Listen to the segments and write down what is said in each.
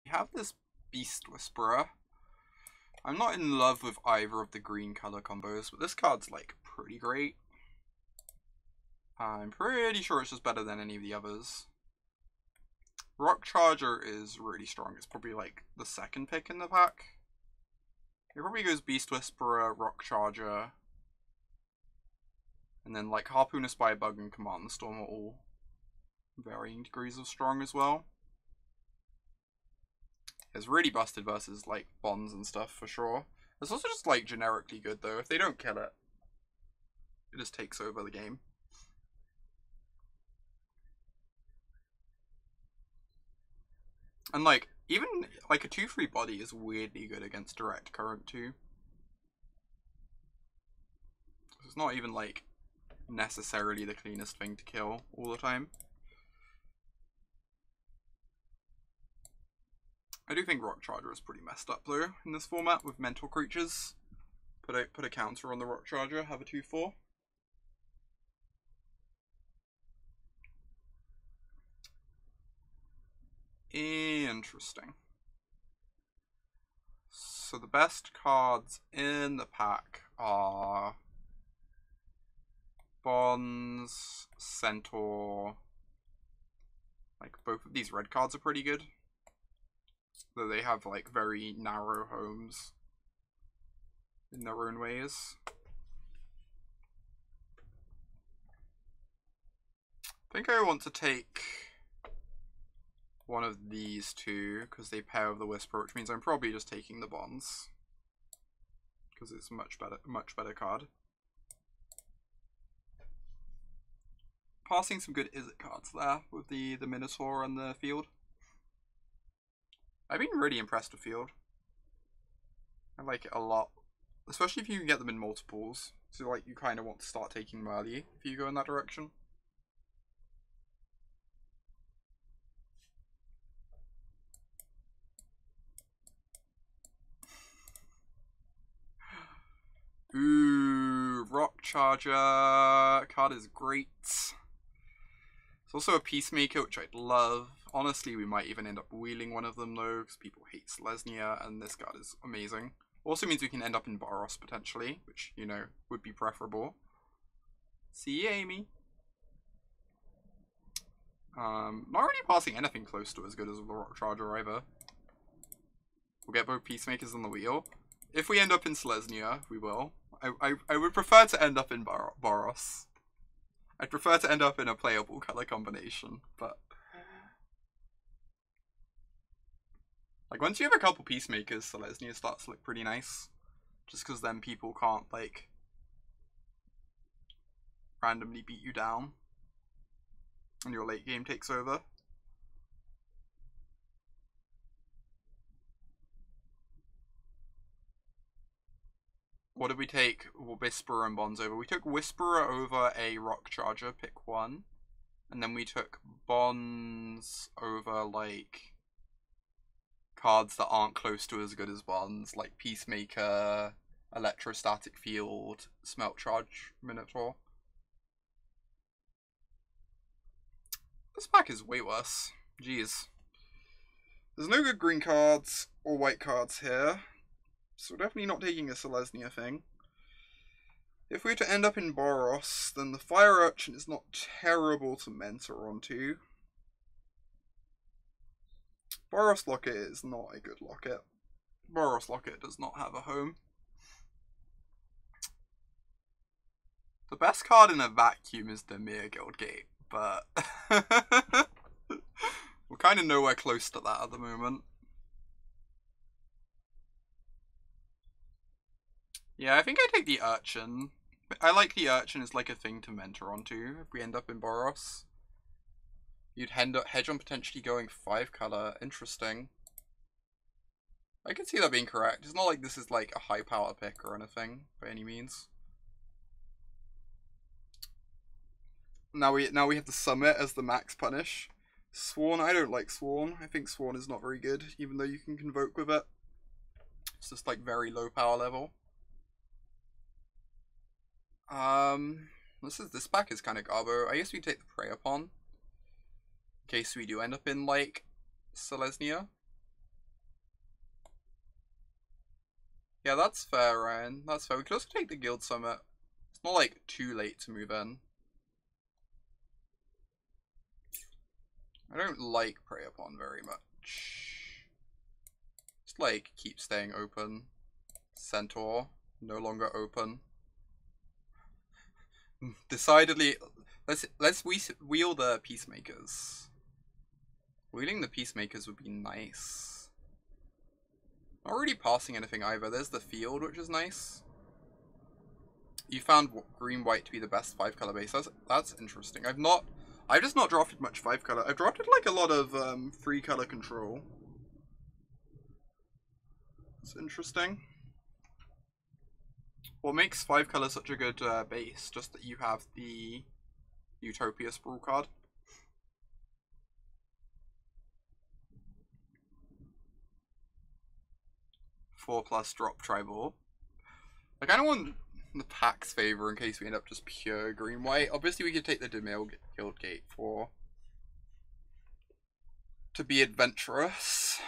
We have this Beast Whisperer. I'm not in love with either of the green color combos, but this card's like pretty great. I'm pretty sure it's just better than any of the others. Rock Charger is really strong. It's probably like the second pick in the pack. It probably goes Beast Whisperer, Rock Charger, and then like Harpooner, Spybug, and Command the Storm are all varying degrees of strong as well. It's really busted versus like bonds and stuff for sure. It's also just like generically good though. If they don't kill it, it just takes over the game. And like, even like a 2/3 body is weirdly good against direct current too. It's not even like necessarily the cleanest thing to kill all the time. I do think Rock Charger is pretty messed up though in this format with mental creatures. Put a counter on the Rock Charger, have a 2/4. Interesting. So the best cards in the pack are Bonds, Centaur. Like both of these red cards are pretty good. Though they have like very narrow homes in their own ways. I think I want to take one of these two because they pair with the Whisper, which means I'm probably just taking the Bonds because it's a much better card. Passing some good Izzet cards there with the Minotaur and the Field. I've been really impressed with Field. I like it a lot, especially if you can get them in multiples. So like you kind of want to start taking them early if you go in that direction. Ooh, Rock Charger card is great. It's also a Peacemaker, which I'd love. Honestly, we might even end up wheeling one of them though, because people hate Selesnya, and this card is amazing. Also means we can end up in Boros potentially, which, you know, would be preferable. See you, Amy. Not really passing anything close to as good as the Rock Charger either. We'll get both Peacemakers on the wheel. If we end up in Selesnya, we will. I would prefer to end up in Boros. I'd prefer to end up in a playable color combination, but like once you have a couple Peacemakers, Selesnya starts to look pretty nice. Just because then people can't like randomly beat you down and your late game takes over. What did we take Whisperer and Bonds over? We took Whisperer over a Rock Charger, pick one. And then we took Bonds over, like, cards that aren't close to as good as Bonds, like Peacemaker, Electrostatic Field, Smelt Charge, Minotaur. This pack is way worse. Jeez. There's no good green cards or white cards here. So we're definitely not taking a Selesnya thing. If we were to end up in Boros, then the Fire Urchin is not terrible to mentor onto. Boros Locket is not a good Locket. Boros Locket does not have a home. The best card in a vacuum is Demir Guildgate, but we're kind of nowhere close to that at the moment. Yeah, I think I take the Urchin. I like the Urchin as like a thing to mentor onto if we end up in Boros. You'd hedge on potentially going 5 color. Interesting. I can see that being correct. It's not like this is like a high power pick or anything by any means. Now we have the Summit as the max punish. Sworn, I don't like Sworn. I think Sworn is not very good, even though you can convoke with it. It's just like very low power level. This pack is kind of garbo. I guess we take the Prey Upon in case we do end up in like Selesnya. Yeah, that's fair, Ryan. That's fair. We could also take the Guild Summit. It's not like too late to move in. I don't like Prey Upon very much. Just like keep staying open. Centaur, no longer open. Decidedly, let's wheel the Peacemakers. Wheeling the Peacemakers would be nice. Not really passing anything either. There's the field, which is nice. You found green white to be the best 5-color base. That's interesting. I've just not drafted much 5-color. I've drafted like a lot of 3-color control. It's interesting. What makes 5-color such a good base? Just that you have the Utopia Sprawl card. Four plus drop tribal. I kind of want the Pack's favor in case we end up just pure green white. Obviously, we could take the Demille Guildgate for to be adventurous.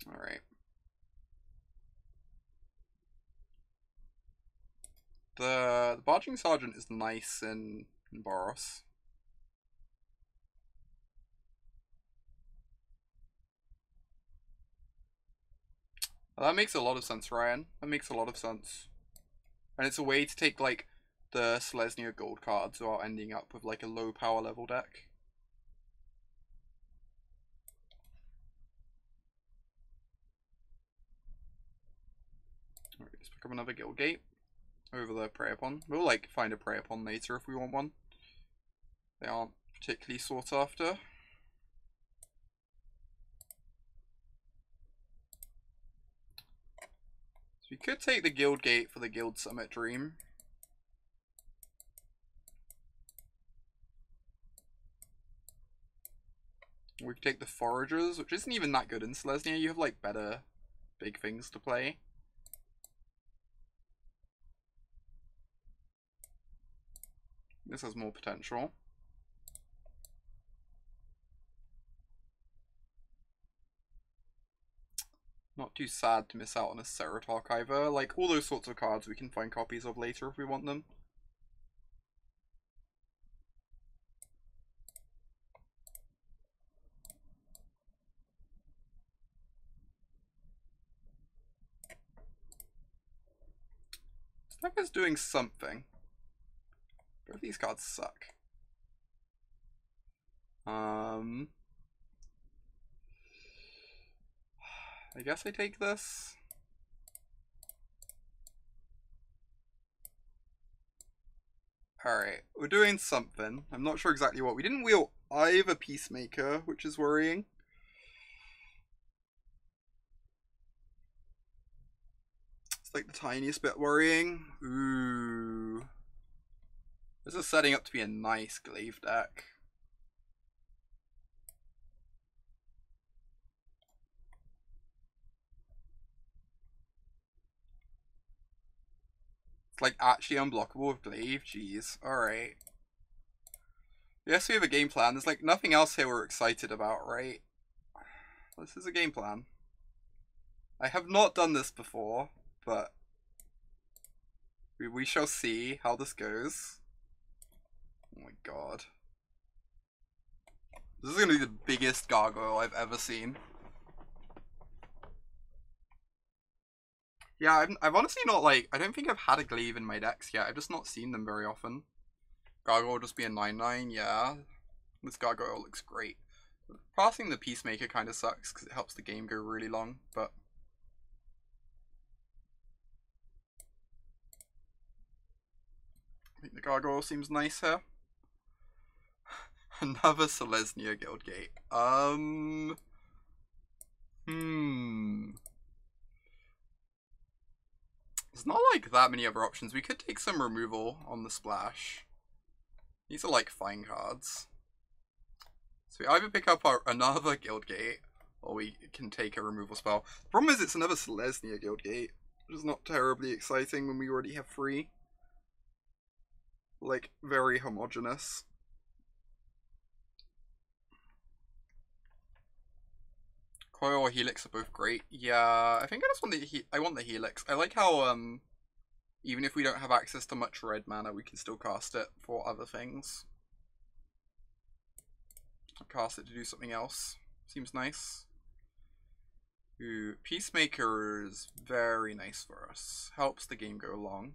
All right. The Barging Sergeant is nice in Boros. Well, that makes a lot of sense, Ryan. That makes a lot of sense. And it's a way to take, like, the Selesnya gold cards while ending up with, like, a low power level deck. Alright, let's pick up another Guildgate over the Prey Upon. We'll, like, find a Prey Upon later if we want one. They aren't particularly sought after. So we could take the Guildgate for the Guild Summit Dream. We could take the Foragers, which isn't even that good in Selesnya. You have, like, better big things to play. This has more potential. Not too sad to miss out on a Ceratarch either. Like, all those sorts of cards we can find copies of later if we want them. This deck is doing something. Both these cards suck. I guess I take this. Alright, we're doing something. I'm not sure exactly what. We didn't wheel either Peacemaker, which is worrying. It's like the tiniest bit worrying. Ooh. This is setting up to be a nice Glaive deck. It's like actually unblockable with Glaive. Jeez. Alright. Yes, we have a game plan. There's like nothing else here we're excited about, right? This is a game plan. I have not done this before, but we shall see how this goes. Oh my god. This is going to be the biggest gargoyle I've ever seen. Yeah, I've honestly not, like, I don't think I've had a Glaive in my decks yet. I've just not seen them very often. Gargoyle will just be a 9/9, yeah. This gargoyle looks great. Passing the Peacemaker kind of sucks because it helps the game go really long, but... I think the gargoyle seems nice here. Another Selesnya Guildgate. There's not like that many other options. We could take some removal on the splash. These are like fine cards. So we either pick up another Guildgate, or we can take a removal spell. The problem is it's another Selesnya Guildgate, which is not terribly exciting when we already have 3. Like, very homogeneous. Coil or Helix are both great. Yeah, I think I just want I want the Helix. I like how even if we don't have access to much red mana, we can still cast it for other things. Cast it to do something else. Seems nice. Ooh, Peacemaker is very nice for us. Helps the game go along.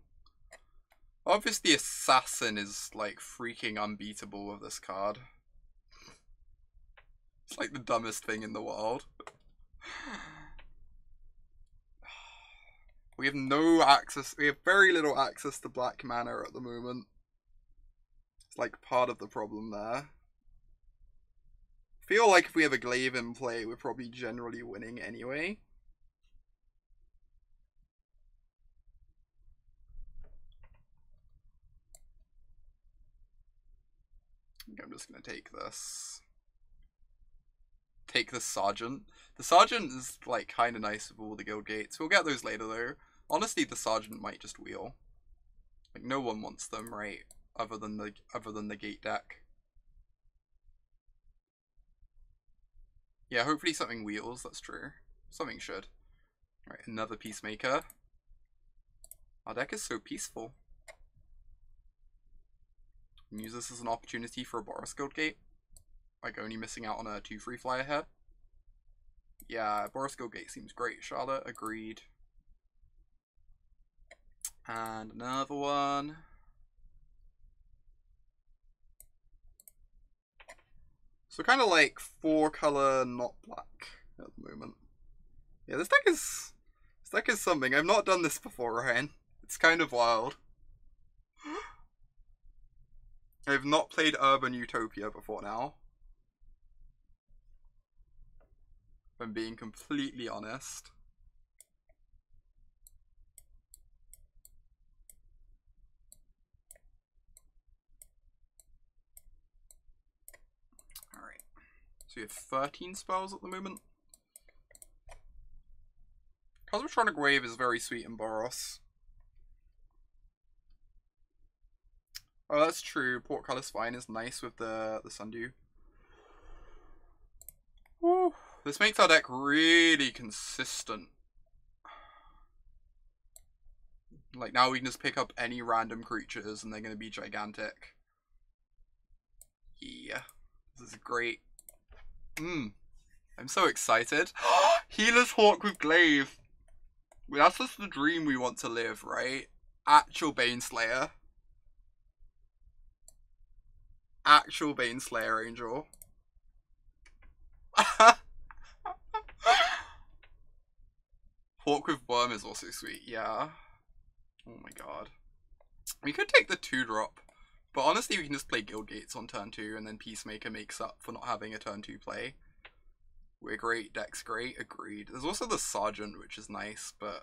Obviously, Assassin is like freaking unbeatable with this card. It's like the dumbest thing in the world. We have no access, we have very little access to black mana at the moment. It's like part of the problem there. I feel like if we have a glaive in play, we're probably generally winning anyway. I think I'm just gonna take this. Take the Sergeant. The Sergeant is like kind of nice with all the guild gates. We'll get those later though. Honestly, the Sergeant might just wheel. Like no one wants them, right? Other than the gate deck. Yeah, hopefully something wheels. That's true. Something should. Right, another Peacemaker. Our deck is so peaceful. Use this as an opportunity for a Boros Guild Gate. Like only missing out on a 2-free flyer here. Yeah, Boros Guild Gate seems great. Charlotte, agreed. And another one. So kind of like 4-color, not black at the moment. Yeah, this deck is something. I've not done this before, Ryan. It's kind of wild. I've not played Urban Utopia before now. If I'm being completely honest. Alright. So we have 13 spells at the moment. Cosmotronic Wave is very sweet in Boros. Oh, that's true. Portcullis Vine is nice with the Sundew. Woo. This makes our deck really consistent. Like now we can just pick up any random creatures and they're going to be gigantic. Yeah. This is great. I'm so excited. Healer's Hawk with Glaive. That's just the dream we want to live, right? Actual Baneslayer. Actual Baneslayer Angel. Hawk with Worm is also sweet, yeah. Oh my god. We could take the 2-drop, but honestly we can just play Guild Gates on turn 2 and then Peacemaker makes up for not having a turn 2 play. We're great, deck's great, agreed. There's also the Sergeant, which is nice, but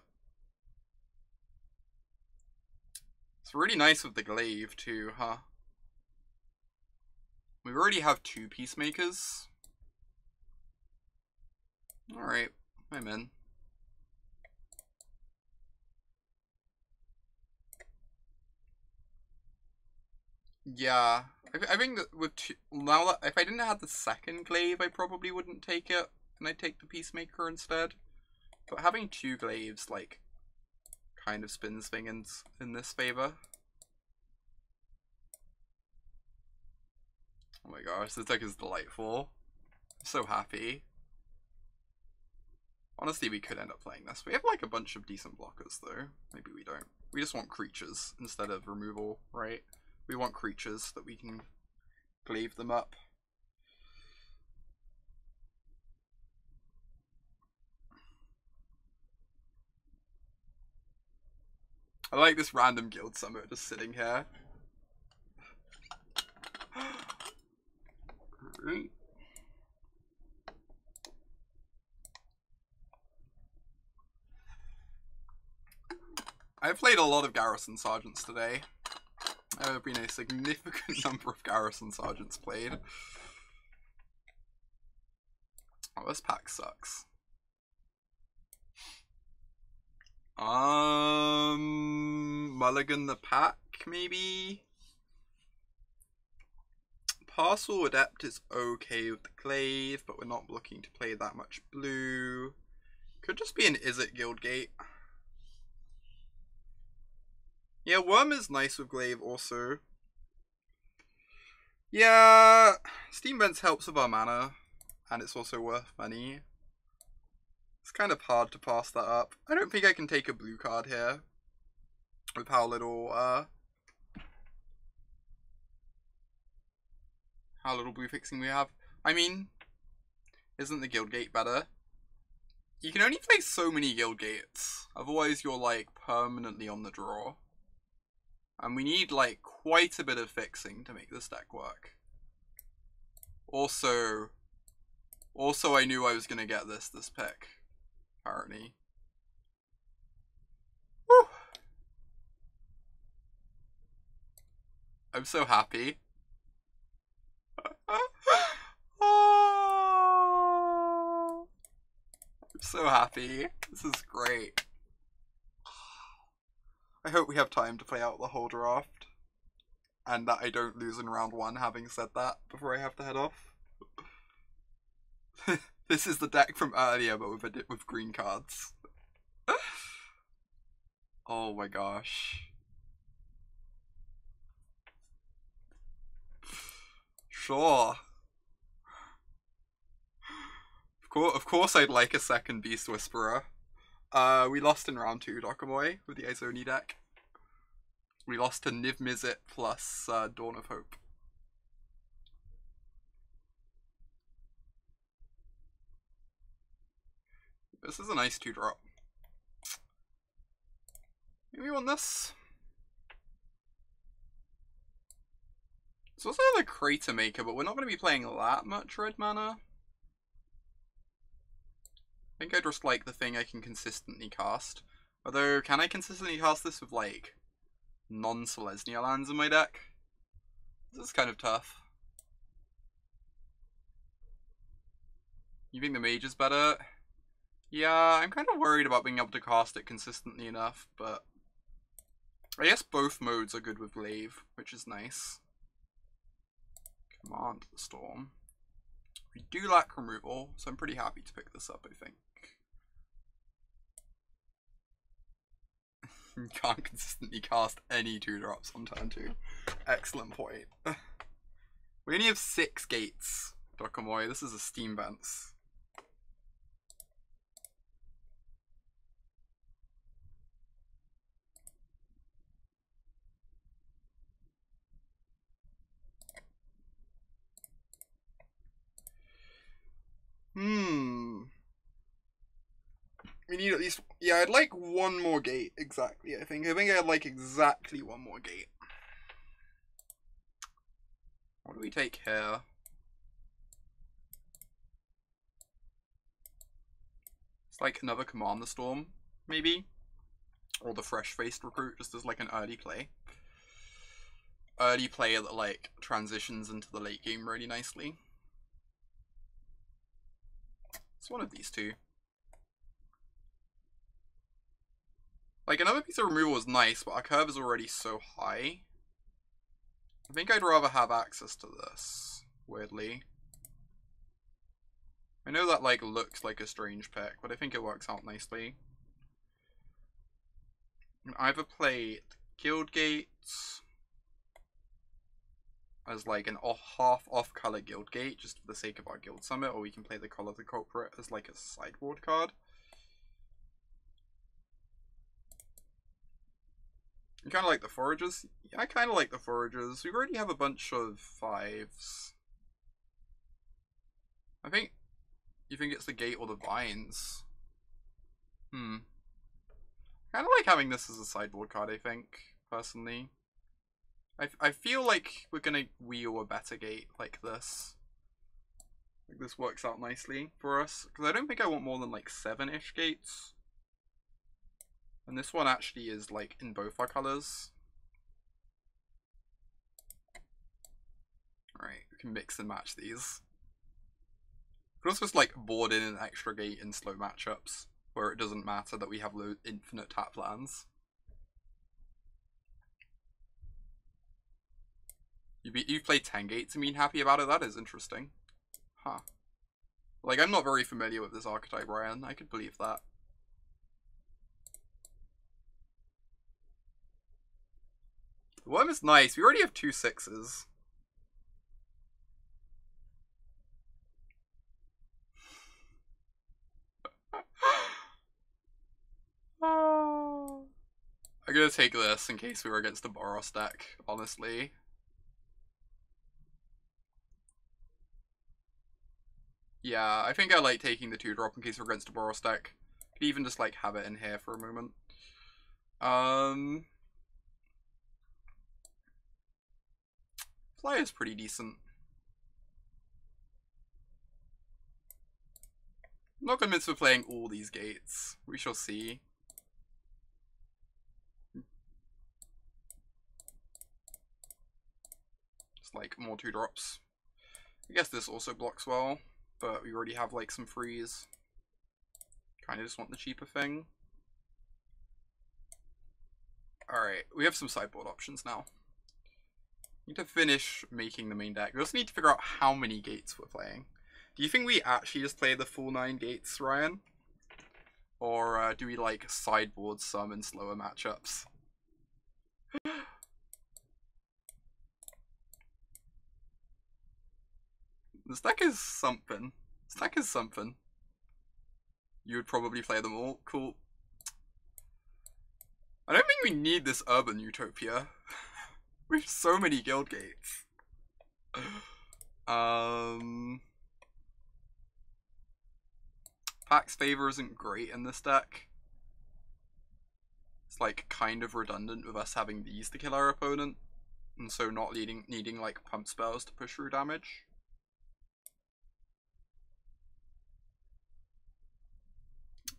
it's really nice with the Glaive too, huh? We already have 2 Peacemakers. Alright, I'm in. Yeah, I think that with now that if I didn't have the second glaive, I probably wouldn't take it, and I'd take the Peacemaker instead. But having 2 glaives like kind of spins things in this favor. Oh my gosh, this deck is delightful. I'm so happy. Honestly, we could end up playing this. We have like a bunch of decent blockers though. Maybe we don't. We just want creatures instead of removal, right? We want creatures that we can glaive them up. I like this random guild summit just sitting here. Great. I've played a lot of Garrison Sergeants today. There have been a significant number of Garrison Sergeants played. Oh, this pack sucks. Mulligan the pack, maybe? Parcel Adept is okay with the glaive, but we're not looking to play that much blue. Could just be an Is It Guildgate. Yeah, Worm is nice with glaive also. Yeah, Steam Vents helps with our mana, and it's also worth money. It's kind of hard to pass that up. I don't think I can take a blue card here, with how little blue fixing we have. I mean, isn't the Guildgate better? You can only play so many Guildgates, otherwise you're like permanently on the draw. And we need like quite a bit of fixing to make this deck work. Also I knew I was gonna get this pick, apparently. Woo! I'm so happy. Oh, I'm so happy. This is great. I hope we have time to play out the whole draft. And that I don't lose in round 1 having said that before I have to head off. This is the deck from earlier but with green cards. Oh my gosh. Sure. Of course I'd like a second Beast Whisperer. We lost in round 2, Dokamoy, with the Izoni deck. We lost to Niv Mizzet plus Dawn of Hope. This is a nice 2-drop. Maybe we want this. It's also the Crater Maker, but we're not going to be playing that much red mana. I think I just like the thing I can consistently cast. Although, can I consistently cast this with, like, non-Selesnya lands in my deck? This is kind of tough. You think the Mage is better? Yeah, I'm kind of worried about being able to cast it consistently enough, but I guess both modes are good with Glaive, which is nice. Command the Storm. We do lack removal, so I'm pretty happy to pick this up, I think. You can't consistently cast any 2-drops on turn 2. Excellent point. We only have 6 gates, Dokamoy. This is a Steam Vents. We need at least... Yeah, I'd like one more gate, exactly, I think. I'd like exactly one more gate. What do we take here? It's like another Command the Storm, maybe? Or the Fresh-Faced Recruit, just as like an early play. Early play that like transitions into the late game really nicely. It's one of these two. Like, another piece of removal is nice, but our curve is already so high. I think I'd rather have access to this, weirdly. I know that, like, looks like a strange pick, but I think it works out nicely. You can either play Guildgate as, like, an half off-color Guildgate, just for the sake of our Guild Summit, or we can play the Color the Culprit as, like, a sideboard card. You kind of like the Foragers? Yeah, I kind of like the Foragers. We already have a bunch of 5s. I think... You think it's the Gate or the Vines? Kind of like having this as a sideboard card, I think, personally. I feel like we're going to wheel a better Gate like this. Like this works out nicely for us. Because I don't think I want more than like 7-ish gates. And this one actually is like in both our colors. Alright, we can mix and match these. We can also just like board in an extra gate in slow matchups where it doesn't matter that we have infinite tap lands. You've played 10 gates and been happy about it? That is interesting. Huh. Like, I'm not very familiar with this archetype, Ryan. I could believe that. The worm is nice. We already have 2 6s. I'm gonna take this in case we were against the Boros deck, honestly. Yeah, I think I like taking the 2-drop in case we're against a Boros deck. Could even just like have it in here for a moment. Fly is pretty decent. I'm not convinced we're playing all these gates. We shall see. Just like more 2-drops. I guess this also blocks well, but we already have like some freeze. Kinda just want the cheaper thing. Alright, we have some sideboard options now. Need to finish making the main deck. We also need to figure out how many gates we're playing. Do you think we actually just play the full 9 gates, Ryan? Or do we like sideboard some in slower matchups? This deck is something. This deck is something. You would probably play them all. Cool. I don't think we need this urban utopia. We have so many guild gates. Pax Favor isn't great in this deck. It's like kind of redundant with us having these to kill our opponent, and so not needing like pump spells to push through damage.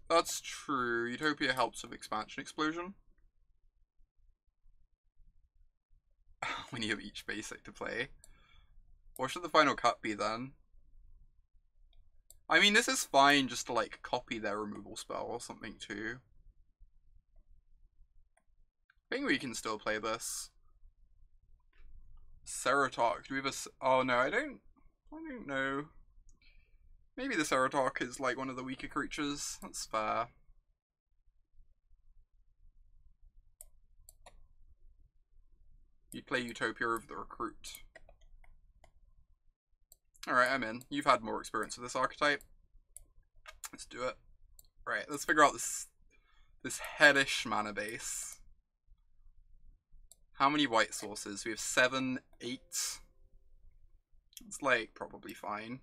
That's true. Utopia helps with expansion explosion. When you have each basic to play. What should the final cut be then? I mean, this is fine just to like copy their removal spell or something too. I think we can still play this. Ceratok, do we have a... Oh no, I don't know. Maybe the Ceratok is like one of the weaker creatures. That's fair. You'd play Utopia over the Recruit. Alright, I'm in. You've had more experience with this archetype. Let's do it. Right, let's figure out this hellish mana base. How many white sources? We have 7, 8. It's like probably fine.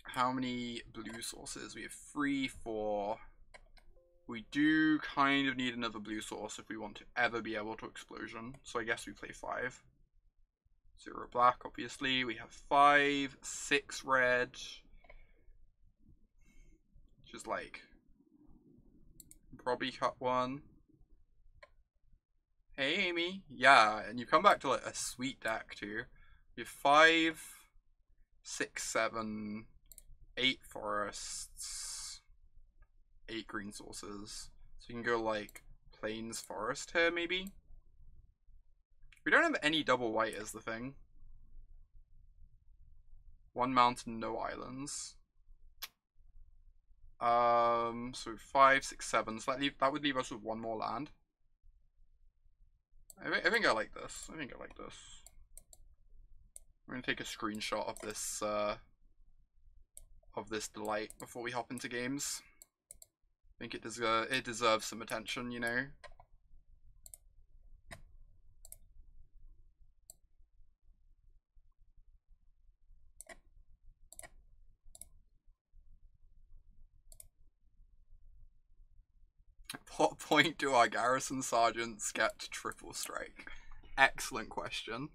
How many blue sources? We have 3, 4. We do kind of need another blue source if we want to ever be able to explosion. So I guess we play 5. 0 black, obviously. We have 5, 6 red. Just like probably cut 1. Hey Amy. Yeah, and you come back to like a sweet deck too. We have 5, 6, 7, 8 forests, 8 green sources. So you can go like plains forest here maybe. We don't have any double white is the thing. 1 mountain, no islands. So 5, 6, 7. So that would leave us with 1 more land. I think I like this. I'm gonna take a screenshot of this delight before we hop into games. I think it deserves some attention, you know. At what point do our garrison sergeants get to triple strike? Excellent question.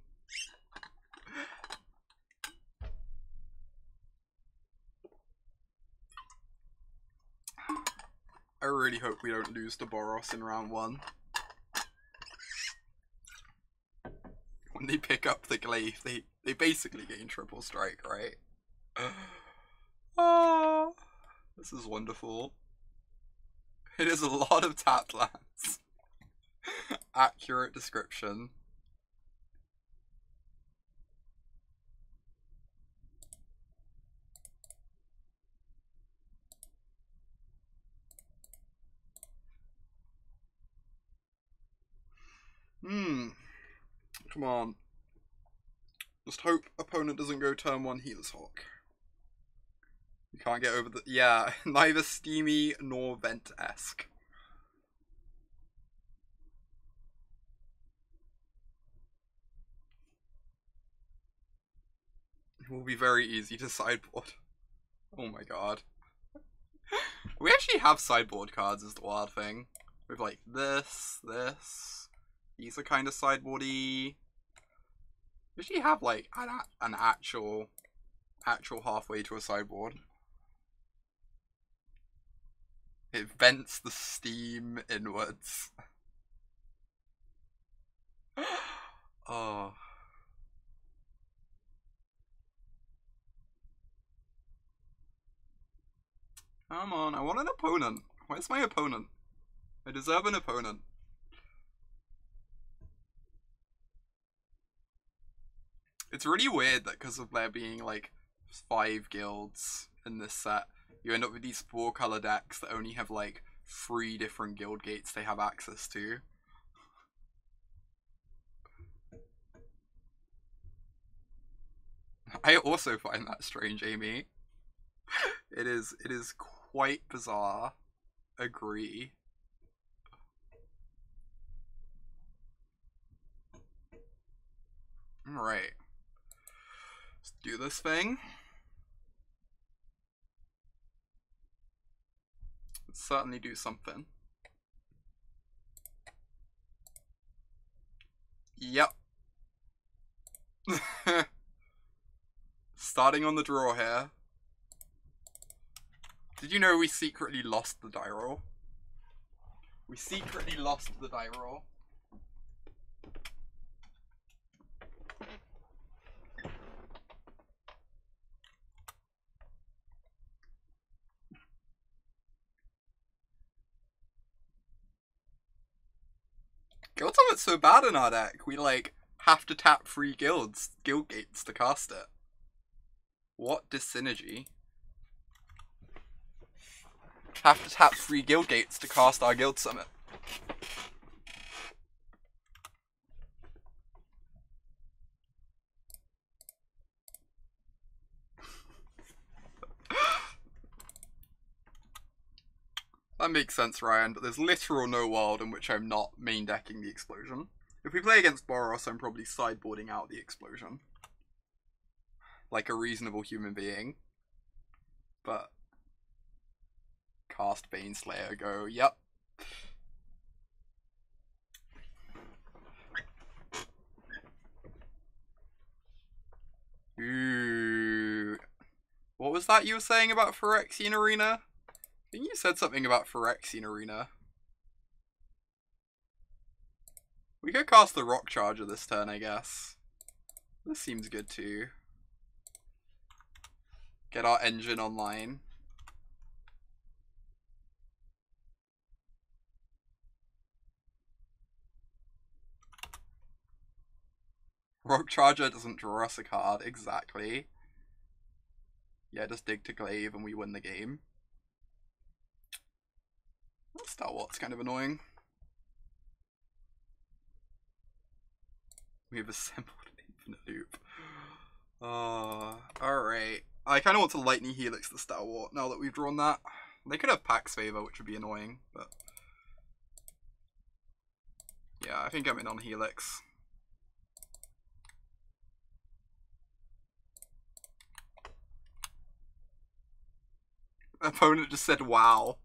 I really hope we don't lose to Boros in round 1. When they pick up the glaive, they basically gain triple strike, right? Oh, this is wonderful. It is a lot of tapped lands. accurate description. Come on. Just hope opponent doesn't go turn 1 Healer's Hawk. You can't get over the... Yeah, neither Steamy nor Vent-esque. It will be very easy to sideboard. Oh my god. We actually have sideboard cards is the wild thing. With like this. These are kind of sideboardy. We actually have like an actual halfway to a sideboard. It vents the steam inwards. Oh. Come on, I want an opponent. Where's my opponent? I deserve an opponent. It's really weird that because of there being like 5 guilds in this set, you end up with these 4-color decks that only have like 3 different guild gates they have access to. I also find that strange, Amy. It is quite bizarre. Agree. Alright. Let's do this thing. Let's certainly do something. Yep. Starting on the draw here. Did you know we secretly lost the die roll? We secretly lost the die roll. Guild Summit's so bad in our deck, we like have to tap 3 guild gates to cast it. What dyssynergy? Have to tap 3 guild gates to cast our Guild Summit. That makes sense, Ryan, but there's literal no world in which I'm not main decking the explosion. If we play against Boros, I'm probably sideboarding out the explosion. Like a reasonable human being. But cast Baneslayer, go, yep. Ooh. What was that you were saying about Phyrexian Arena? I think you said something about Phyrexian Arena. We could cast the Rock Charger this turn, I guess. This seems good too. Get our engine online. Rock Charger doesn't draw us a card, exactly. Yeah, just dig to glaive and we win the game. Star Wars kind of annoying. We have assembled an infinite loop. Alright. I kind of want to Lightning Helix the Star Wars now that we've drawn that. They could have Pax Favor, which would be annoying, but yeah, I think I'm in on Helix. Opponent just said wow.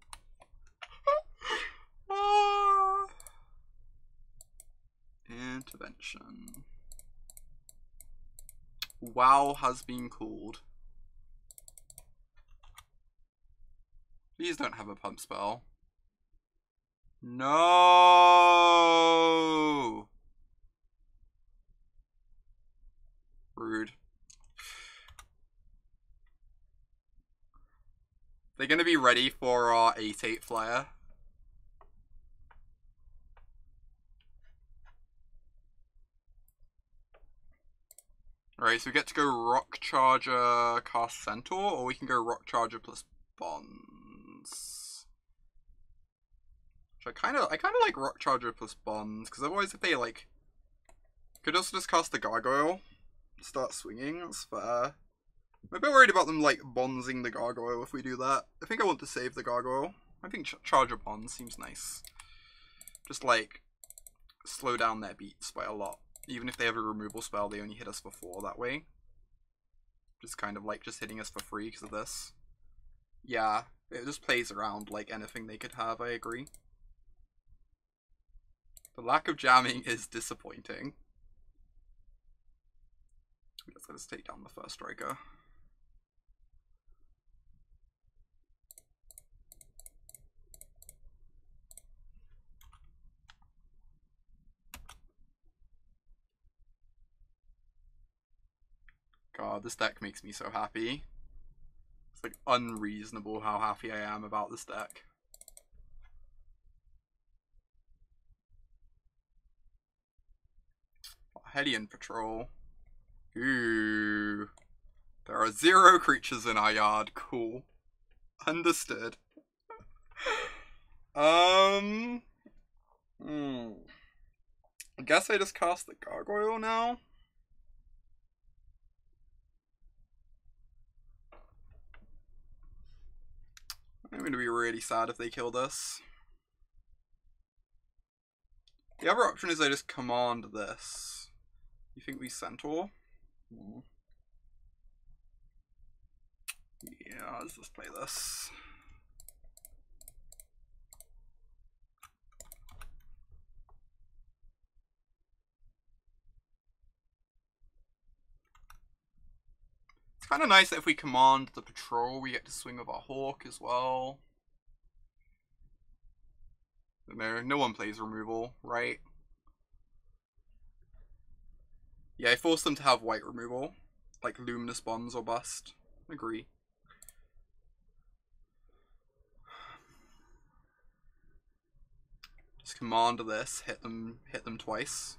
Intervention. Wow has been called. Please don't have a pump spell. No. Rude. They're gonna be ready for our 8/8 flyer. Alright, so we get to go Rock Charger, cast Centaur, or we can go Rock Charger plus Bonds. Which I kinda like Rock Charger plus Bonds, because otherwise if they like could also just cast the Gargoyle, start swinging, that's fair. I'm a bit worried about them like bondsing the Gargoyle if we do that. I think I want to save the Gargoyle. I think Charger Bonds seems nice. Just like slow down their beats by a lot. Even if they have a removal spell, they only hit us for 4 that way. Just kind of like just hitting us for free because of this. Yeah, it just plays around like anything they could have, I agree. The lack of jamming is disappointing. Let's take down the first striker. God, this deck makes me so happy. It's like unreasonable how happy I am about this deck. Hellion Patrol. Ooh. There are 0 creatures in our yard. Cool. Understood. I guess I just cast the Gargoyle now. I'm gonna be really sad if they kill this. The other option is I just command this. You think we Centaur? Yeah, let's just play this. It's kind of nice that if we command the patrol, we get to swing with our Hawk as well. No one plays removal, right? Yeah, I forced them to have white removal, like Luminous Bonds or bust. Agree. Just command this, hit them twice.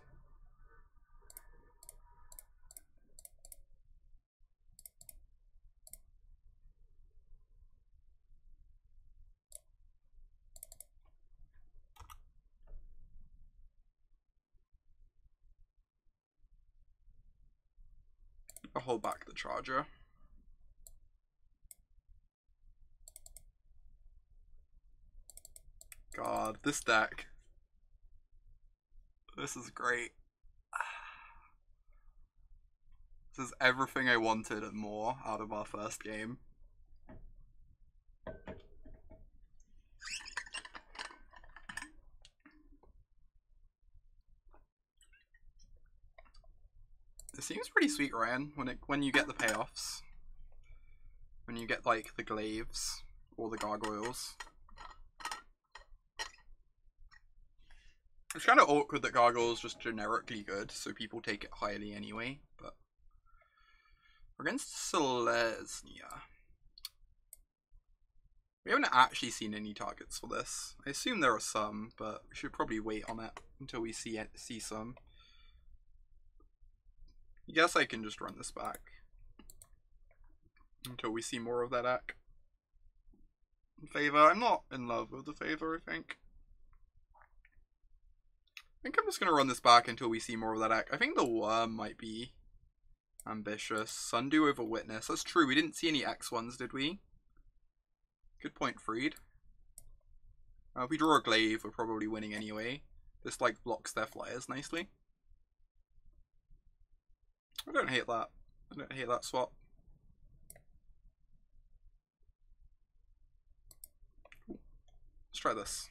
I'll hold back the charger. God, this deck. This is great. This is everything I wanted and more out of our first game. It seems pretty sweet, Ryan, when you get the payoffs. When you get like the glaives or the gargoyles. It's kind of awkward that gargoyles just generically good, so people take it highly anyway, but we're against Selesnya. We haven't actually seen any targets for this. I assume there are some, but we should probably wait on it until we see some. I guess I can just run this back until we see more of that deck. Favor, I'm not in love with the favor, I think. I think I'm just going to run this back until we see more of that deck. I think the worm might be ambitious. Sundew over Witness. That's true, we didn't see any X1s, did we? Good point, Freed. If we draw a glaive, we're probably winning anyway. This like blocks their flyers nicely. I don't hate that. I don't hate that swap. Let's try this.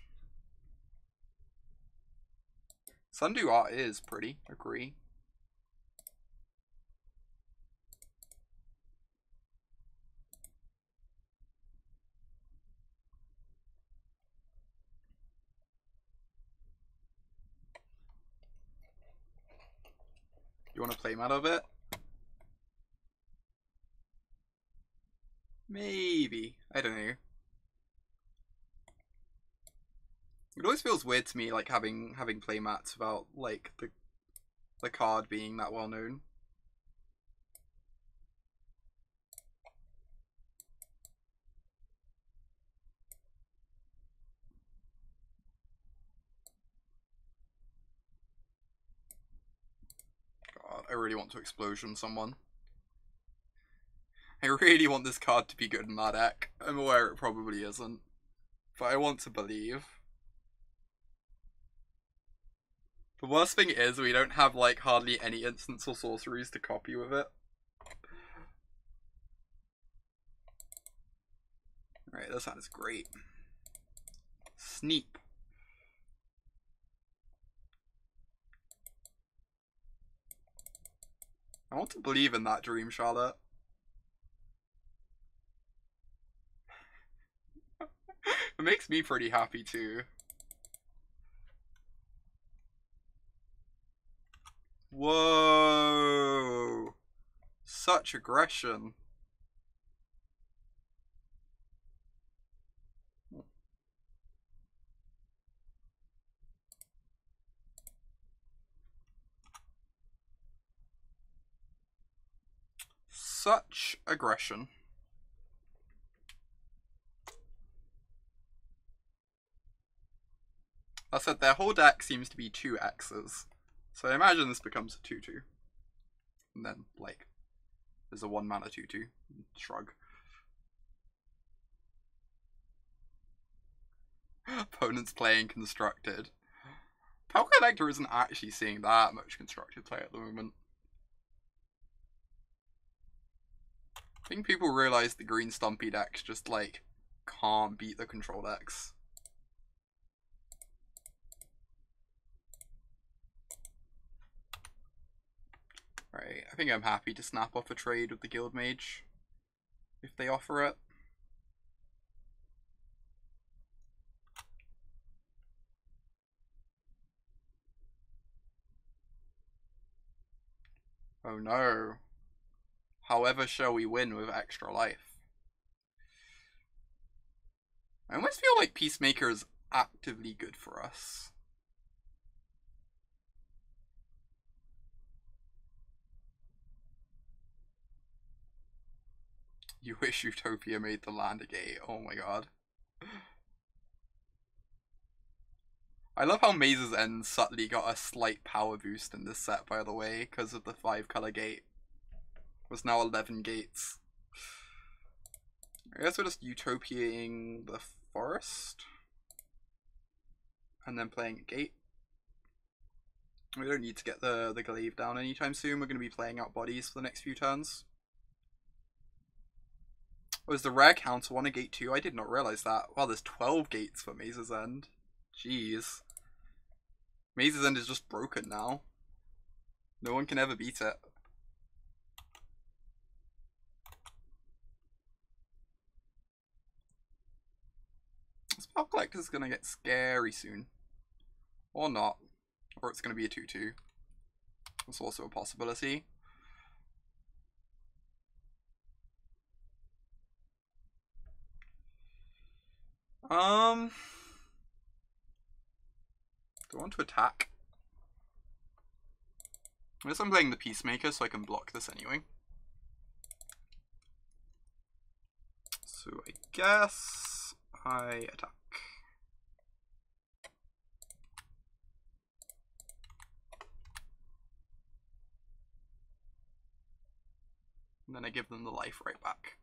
Sundew art is pretty, agree. You want to play out of it? Maybe. I don't know. It always feels weird to me, like having playmats about like the card being that well known. I really want to explosion someone. I really want this card to be good in that deck. I'm aware it probably isn't, but I want to believe. The worst thing is we don't have like hardly any instants or sorceries to copy with it. Right, this hand is great. Sneep. I want to believe in that dream, Charlotte. It makes me pretty happy too. Whoa! Such aggression. Such aggression. That said, their whole deck seems to be 2 X's. So I imagine this becomes a 2-2. And then, like, there's a 1 mana 2-2. Shrug. Opponent's playing constructed. Power Collector isn't actually seeing that much constructed play at the moment. I think people realize the green Stumpy decks just, like, can't beat the control decks. Right, I think I'm happy to snap off a trade with the Guild Mage, if they offer it. Oh no. However shall we win with extra life? I almost feel like Peacemaker is actively good for us. You wish Utopia made the land a gate. Oh my god. I love how Maze's End subtly got a slight power boost in this set, by the way, because of the 5-color gate. It was now 11 gates. I guess we're just Utopiaing the forest. And then playing a gate. We don't need to get the glaive down anytime soon. We're going to be playing out bodies for the next few turns. Oh, is the rare counter one a gate 2? I did not realize that. Wow, there's 12 gates for Maze's End. Jeez. Maze's End is just broken now. No one can ever beat it. Spell Collector's gonna get scary soon. Or not. Or it's gonna be a 2-2. That's also a possibility. Do I want to attack? I guess I'm playing the Peacemaker so I can block this anyway. So I guess I attack. And then I give them the life right back.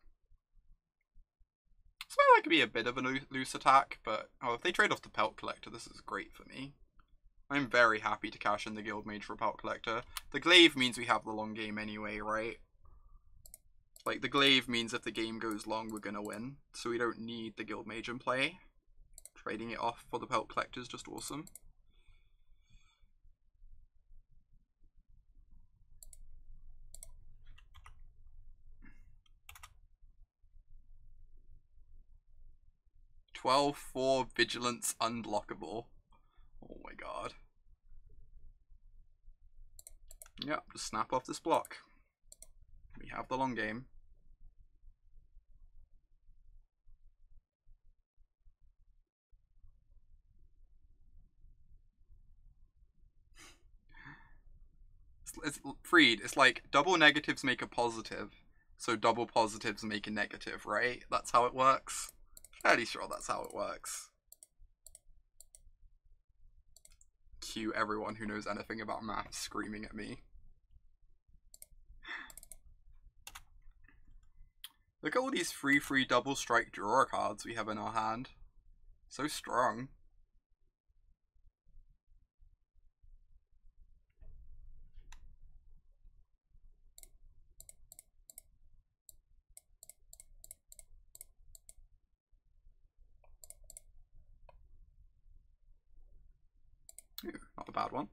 This might like be a bit of a loose attack, but oh, if they trade off the Pelt Collector, this is great for me. I'm very happy to cash in the Guild Mage for a Pelt Collector. The glaive means we have the long game anyway, right? Like, the glaive means if the game goes long, we're gonna win. So we don't need the Guild Mage in play. Trading it off for the Pelt Collector is just awesome. (12-4) Vigilance unblockable. Oh my god. Yep, just snap off this block. We have the long game. It's Freed, it's like double negatives make a positive, so double positives make a negative, right? That's how it works. Fairly sure that's how it works. Cue everyone who knows anything about math screaming at me. Look at all these free double strike drawer cards we have in our hand. So strong. Ooh, not a bad one.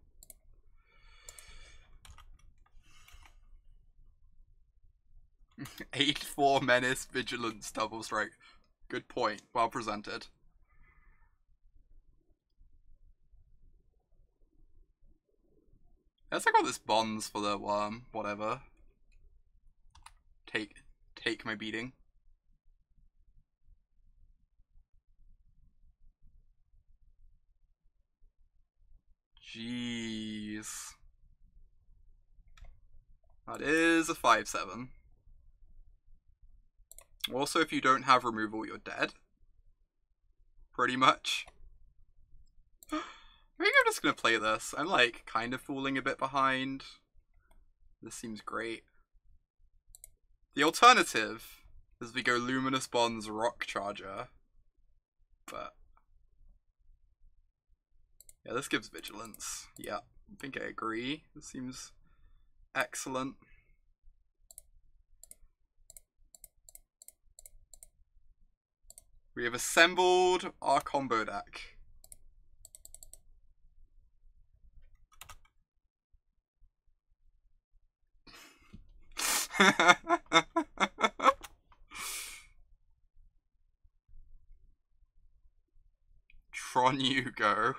Eight, 4 menace, vigilance, double strike. Good point. Well presented. Guess I got this bonds for the worm. Whatever. Take my beating. Jeez. That is a 5/7. Also, if you don't have removal, you're dead. Pretty much. I think I'm just gonna play this. I'm like kind of falling a bit behind. This seems great. The alternative is we go Luminous Bonds, Rock Charger. But yeah, this gives vigilance. Yeah, I think I agree. This seems excellent. We have assembled our combo deck. Tron you go.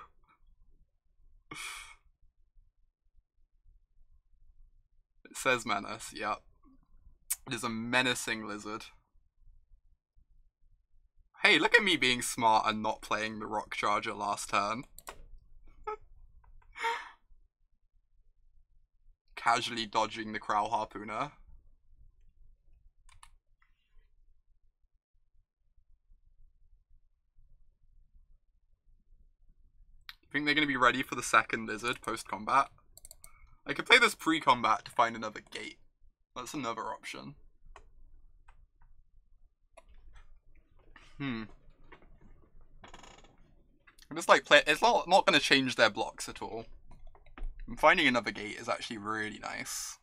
It says menace, yep. It is a menacing lizard. Hey, look at me being smart and not playing the Rock Charger last turn. Casually dodging the Crow Harpooner. Think they're going to be ready for the second lizard post-combat? I could play this pre-combat to find another gate. That's another option. I'm just like play. It's not going to change their blocks at all. And finding another gate is actually really nice.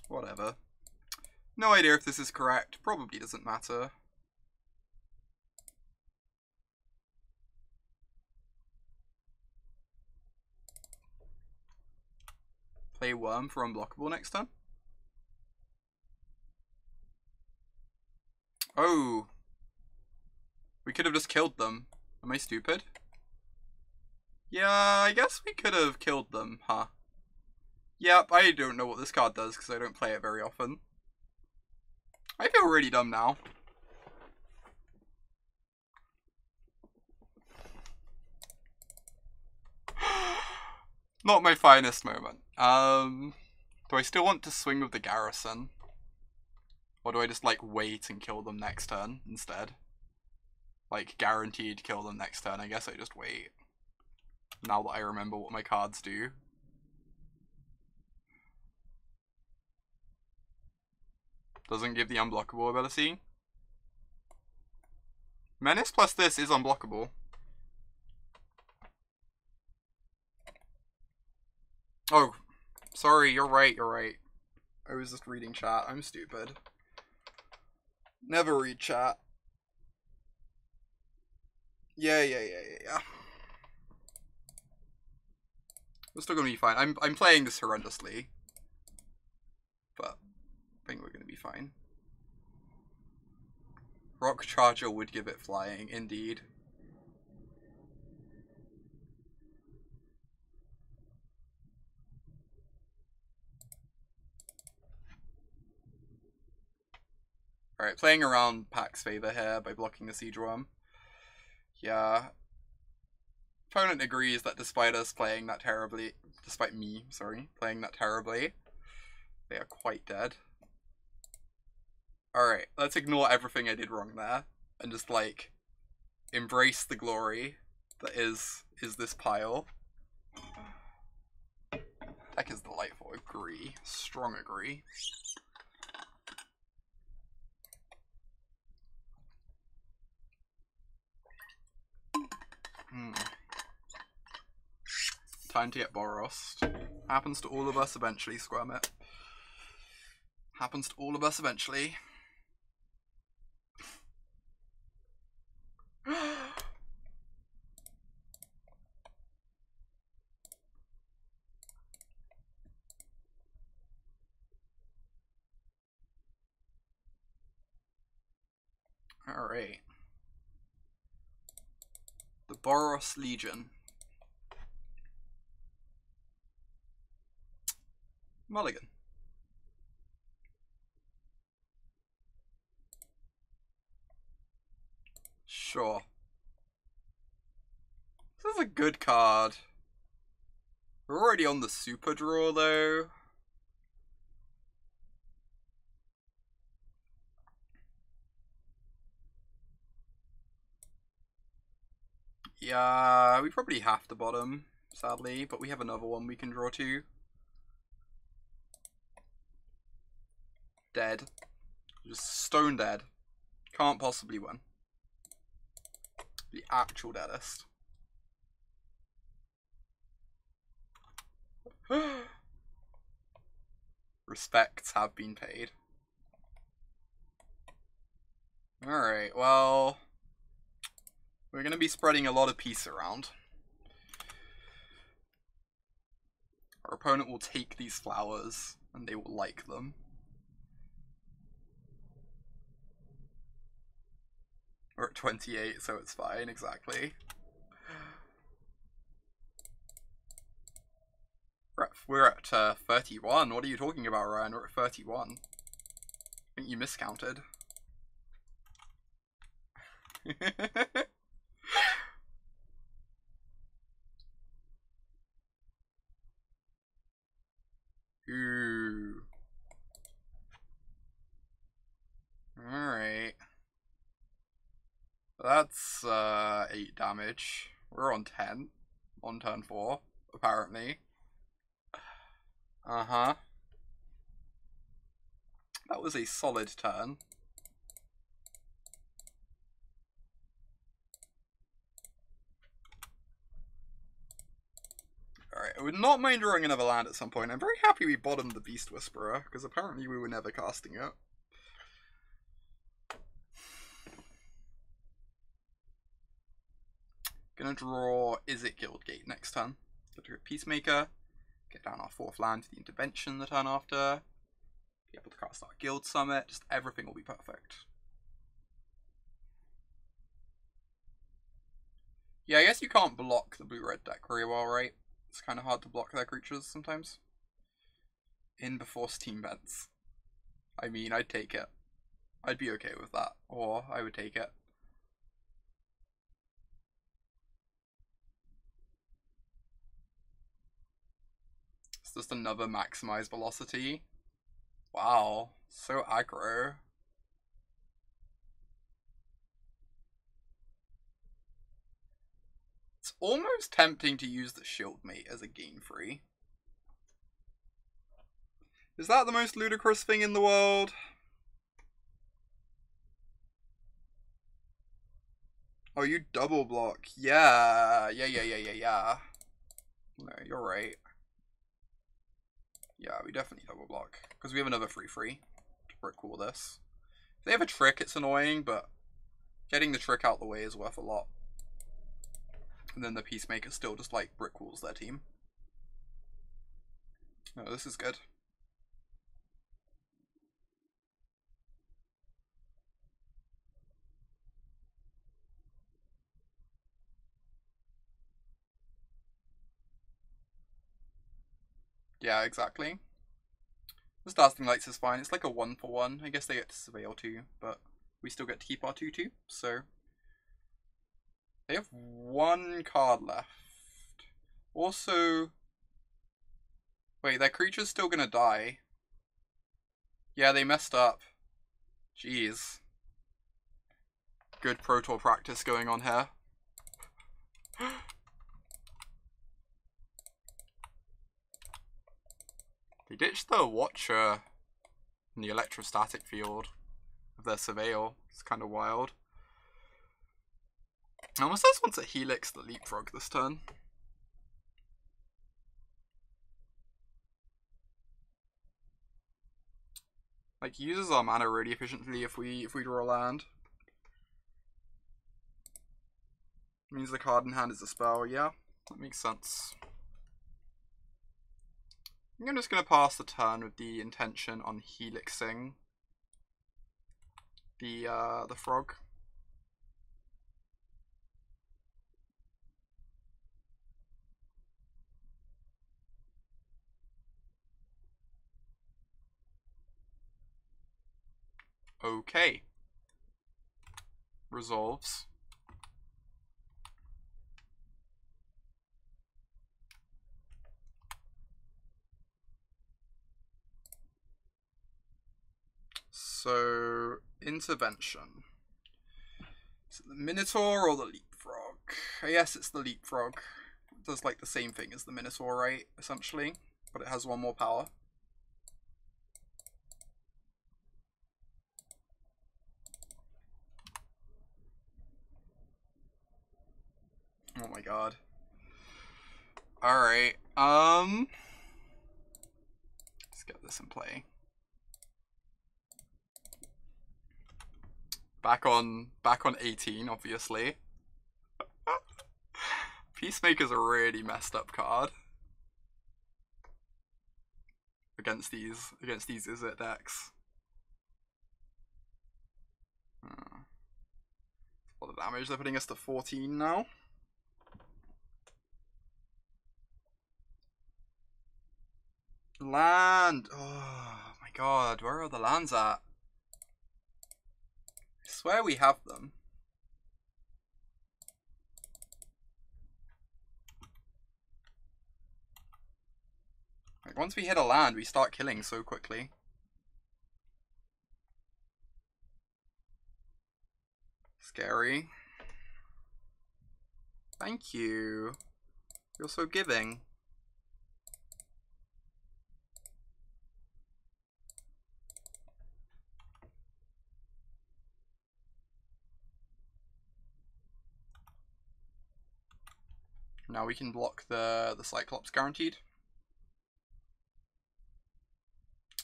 Whatever. No idea if this is correct. Probably doesn't matter. Play Worm for unblockable next turn. Oh. We could have just killed them. Am I stupid? Yeah, I guess we could have killed them, huh? Yep, I don't know what this card does because I don't play it very often. I feel really dumb now. Not my finest moment. Do I still want to swing with the garrison? Or do I just like wait and kill them next turn instead? Like guaranteed kill them next turn. I guess I just wait. Now that I remember what my cards do. Doesn't give the unblockable ability. Menace plus this is unblockable. Oh, sorry, you're right. I was just reading chat. I'm stupid. Never read chat. Yeah. We're still gonna be fine. I'm playing this horrendously. But I think we're gonna be fine. Rock Charger would give it flying, indeed. Alright, playing around Pack's favor here by blocking the Siege Worm. Yeah. Opponent agrees that despite us playing that terribly, despite me, sorry, playing that terribly, they are quite dead. Alright, let's ignore everything I did wrong there, and just, like, embrace the glory that is is this pile. Deck is delightful. Agree. Strong agree. Time to get Boros. Happens to all of us eventually, Squirmit. Happens to all of us eventually. Alright. The Boros Legion. Mulligan. Sure. This is a good card. We're already on the super draw though. Yeah, we probably have to bottom, sadly, but we have another one we can draw to. Dead. Just stone dead. Can't possibly win. The actual deadest. Respects have been paid. Alright, well, we're going to be spreading a lot of peace around. Our opponent will take these flowers and they will like them. We're at 28, so it's fine, exactly. We're at 31. What are you talking about, Ryan? We're at 31. I think you miscounted. Ooh. Alright. That's 8 damage. We're on 10 on turn 4, apparently. Uh-huh. That was a solid turn. Alright, I would not mind drawing another land at some point. I'm very happy we bottomed the Beast Whisperer, because apparently we were never casting it. Gonna draw Izzet Guildgate next turn. Go to Peacemaker. Get down our 4th land to the Intervention the turn after. Be able to cast our Guild Summit. Just everything will be perfect. Yeah, I guess you can't block the blue-red deck very well, right? It's kind of hard to block their creatures sometimes. In before Steam Vents. I mean, I'd take it. I'd be okay with that. Or I would take it. It's just another maximize velocity. Wow, so aggro. It's almost tempting to use the Shield Mate as a gain free. Is that the most ludicrous thing in the world? Oh, you double block. Yeah. No, you're right. Yeah, we definitely double block. Because we have another free to brick wall this. If they have a trick, it's annoying, but getting the trick out the way is worth a lot. And then the Peacemaker still just like brick walls their team. No, this is good. Yeah, exactly. The Dazzling Lights is fine. It's like a 1-for-1. I guess they get to Surveil too, but we still get to keep our 2-2, so they have 1 card left. Also, wait, their creature's still gonna die. Yeah, they messed up. Jeez. Good Pro Tour practice going on here. They ditched the Watcher in the electrostatic field of their Surveil. It's kind of wild. I almost just want to Helix the Leapfrog this turn. Like, uses our mana really efficiently if we draw a land. Means the card in hand is a spell, yeah, that makes sense. I think I'm just going to pass the turn with the intention on helixing the frog. Okay. Resolves. So, intervention. Is it the Minotaur or the Leapfrog? I guess it's the Leapfrog. It does like the same thing as the Minotaur, right? Essentially. But it has one more power. Oh my god. Alright, let's get this in play. Back on 18, obviously. Peacemaker's a really messed up card. Against these Izzet decks. A lot of damage, they're putting us to 14 now. Land! Oh my god, where are the lands at? I swear we have them. Like, once we hit a land, we start killing so quickly. Scary. Thank you. You're so giving. Now we can block the Cyclops guaranteed.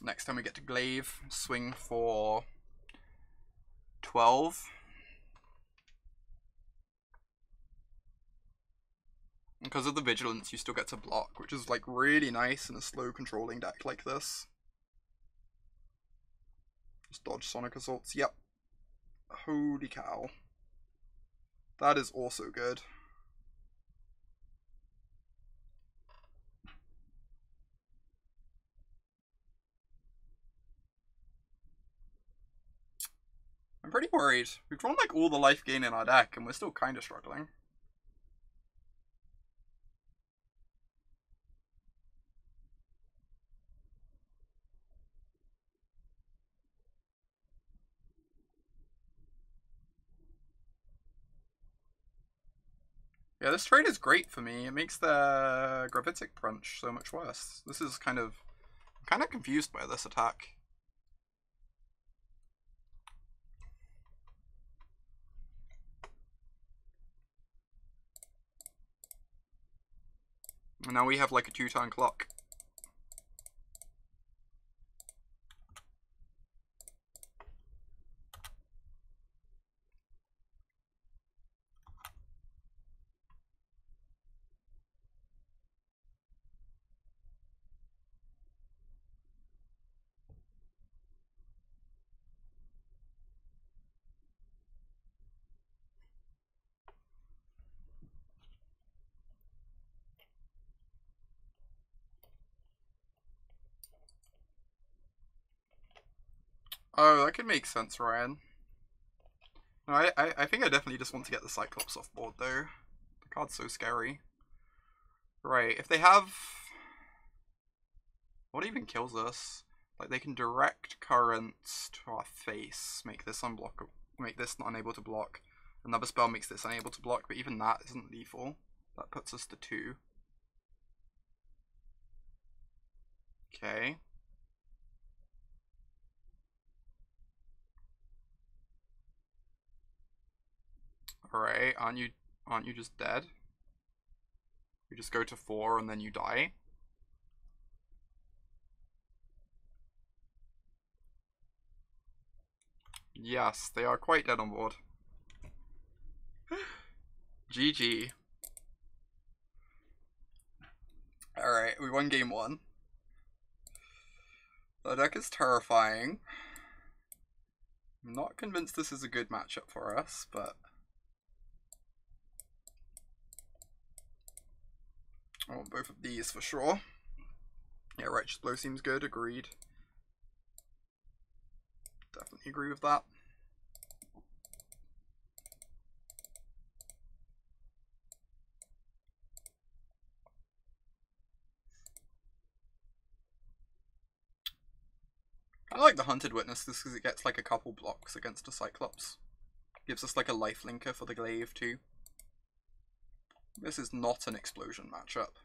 Next time we get to Glaive, swing for 12. Because of the Vigilance, you still get to block, which is like really nice in a slow controlling deck like this. Just dodge Sonic Assaults, yep. Holy cow. That is also good. I'm pretty worried. We've drawn like all the life gain in our deck and we're still kind of struggling. Yeah, this trade is great for me. It makes the Gravitic Crunch so much worse. This is I'm kind of confused by this attack. And now we have like a 2-turn clock. Oh, that could make sense, Ryan. No, I think I definitely just want to get the Cyclops off board, though. The card's so scary. Right, if they have... What even kills us? Like, they can direct currents to our face, make this unblockable, make this unable to block. Another spell makes this unable to block, but even that isn't lethal. That puts us to 2. Okay. Alright, aren't you just dead? You just go to 4 and then you die? Yes, they are quite dead on board. GG. Alright, we won game 1. The deck is terrifying. I'm not convinced this is a good matchup for us, but... I want both of these for sure. Yeah, Righteous Blow seems good, agreed. Definitely agree with that. I like the Hunted Witness just because it gets like a couple blocks against a Cyclops. Gives us like a life linker for the glaive too. This is not an explosion matchup.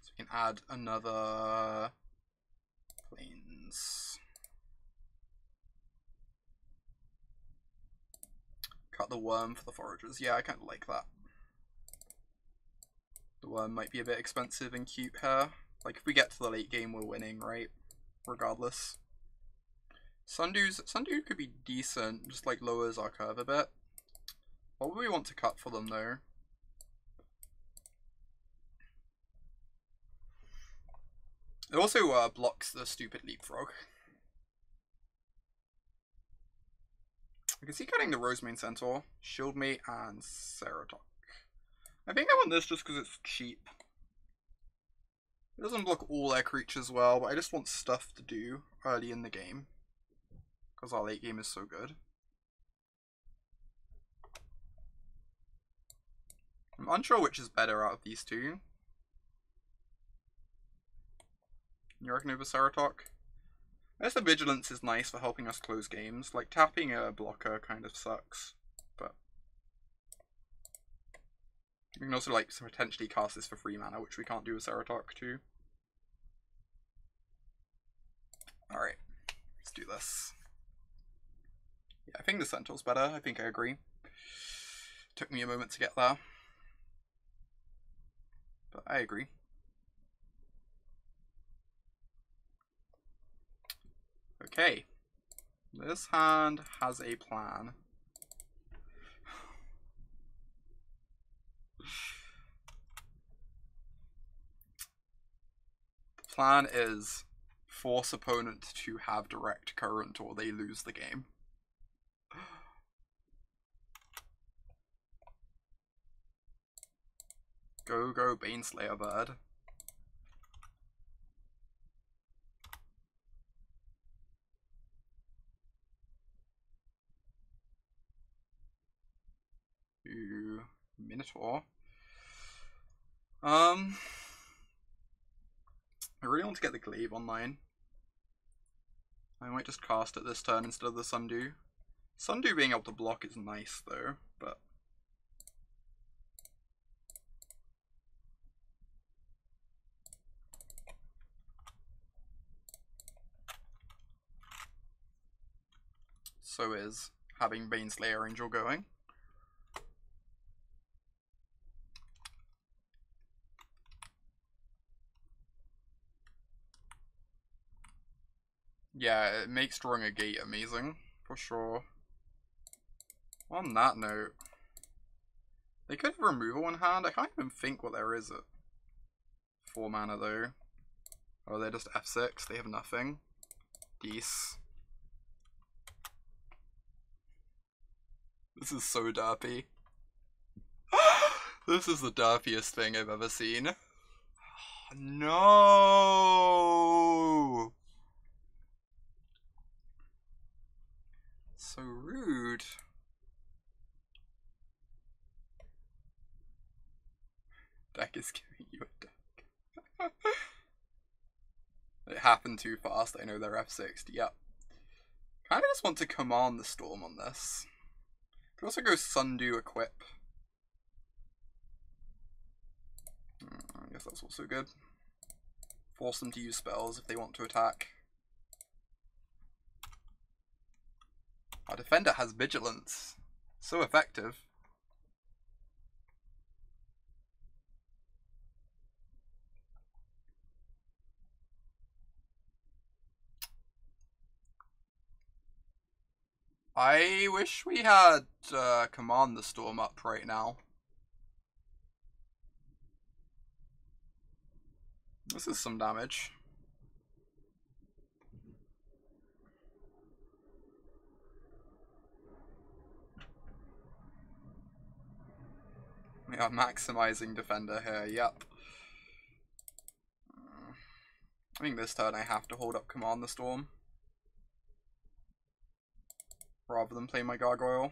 So we can add another planes. Cut the worm for the foragers. Yeah, I kind of like that. The worm might be a bit expensive and cute here. Like if we get to the late game, we're winning, right? Regardless. Sundew could be decent, just like lowers our curve a bit. What would we want to cut for them though? It also blocks the stupid leapfrog. I can see cutting the Rosemane Centaur, Shieldmate, and Ceratok. I think I want this just because it's cheap. It doesn't block all their creatures well, but I just want stuff to do early in the game. Because our late game is so good. I'm unsure which is better out of these two. You reckon over Ceratok? I guess the Vigilance is nice for helping us close games. Like, tapping a blocker kind of sucks. But we can also, like, potentially cast this for free mana, which we can't do with Ceratok too. Alright, let's do this. Yeah, I think the Centaur's better. I think I agree. Took me a moment to get there. But I agree. Okay. This hand has a plan. The plan is force opponent to have direct current or they lose the game. Go, Baneslayer Bird. Minotaur. I really want to get the Glaive online. I might just cast it this turn instead of the Sundew. Sundew being able to block is nice though, but... so is having Baneslayer Angel going. Yeah, it makes drawing a gate amazing, for sure. On that note, they could have removal in hand. I can't even think what there is at 4 mana though. Oh, they're just F6, they have nothing. Geese. This is so derpy. This is the derpiest thing I've ever seen. No! So rude. Deck is giving you a deck. It happened too fast. I know they're F6'd. Yep. Kind of just want to command the storm on this. Could also go Sundew equip. I guess that's also good. Force them to use spells if they want to attack. Our defender has vigilance. So effective. I wish we had Command the Storm up right now. This is some damage. We are maximizing defender here, yep. I think this turn I have to hold up Command the Storm. Rather than play my Gargoyle.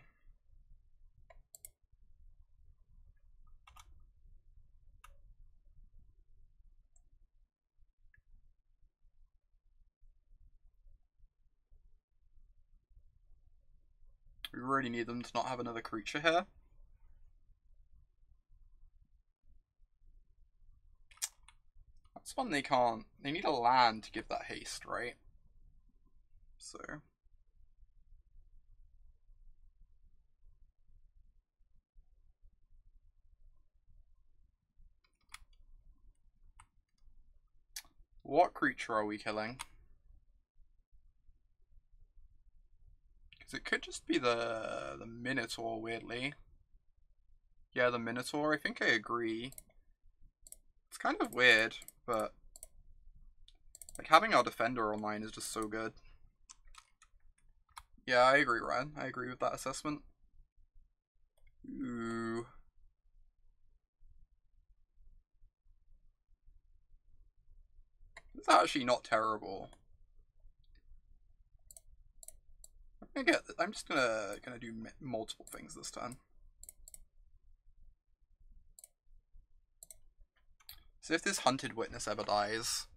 We really need them to not have another creature here. That's one they can't. They need a land to give that haste, right? So. What creature are we killing? Because it could just be the Minotaur, weirdly. Yeah, the Minotaur, I think I agree. It's kind of weird, but like having our defender online is just so good. Yeah, I agree, Ryan. I agree with that assessment. Ooh. It's actually not terrible. I'm just gonna do multiple things this turn. So if this Hunted Witness ever dies,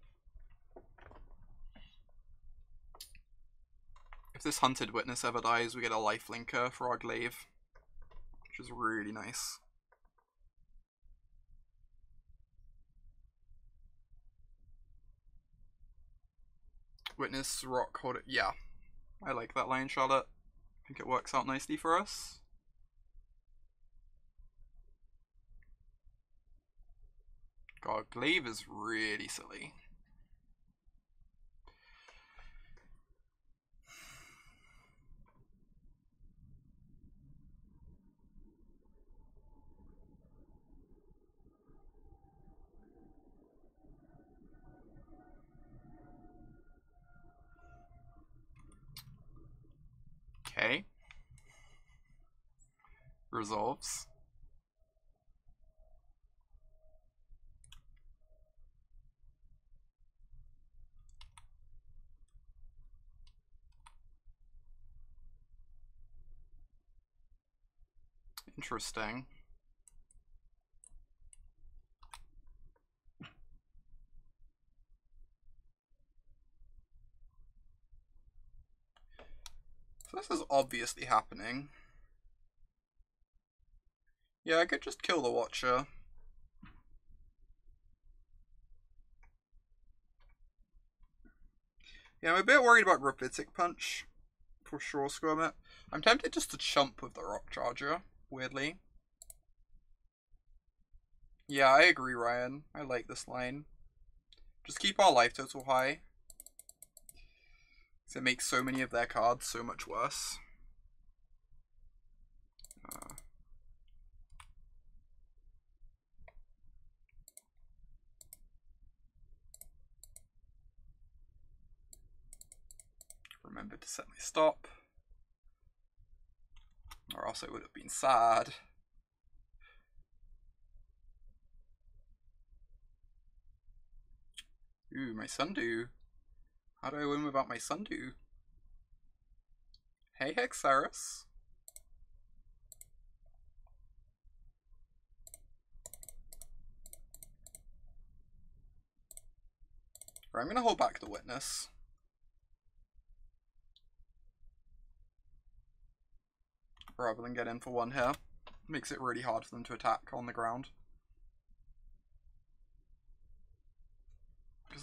we get a lifelinker for our glaive, which is really nice. Witness, rock, hold it. Yeah, I like that line, Charlotte. I think it works out nicely for us. God, glaive is really silly. Okay. Resolves. Interesting. So this is obviously happening. Yeah, I could just kill the Watcher. Yeah, I'm a bit worried about Rapidic Punch. For sure, Squirmit. I'm tempted just to chump with the Rock Charger, weirdly. Yeah, I agree, Ryan. I like this line. Just keep our life total high. Because it makes so many of their cards so much worse. Remember to set my stop. Or else I would have been sad. Ooh, my Sundew. How do I win without my Sundew? Hey, Hexeris. Right, I'm gonna hold back the Witness. Rather than get in for one here. Makes it really hard for them to attack on the ground.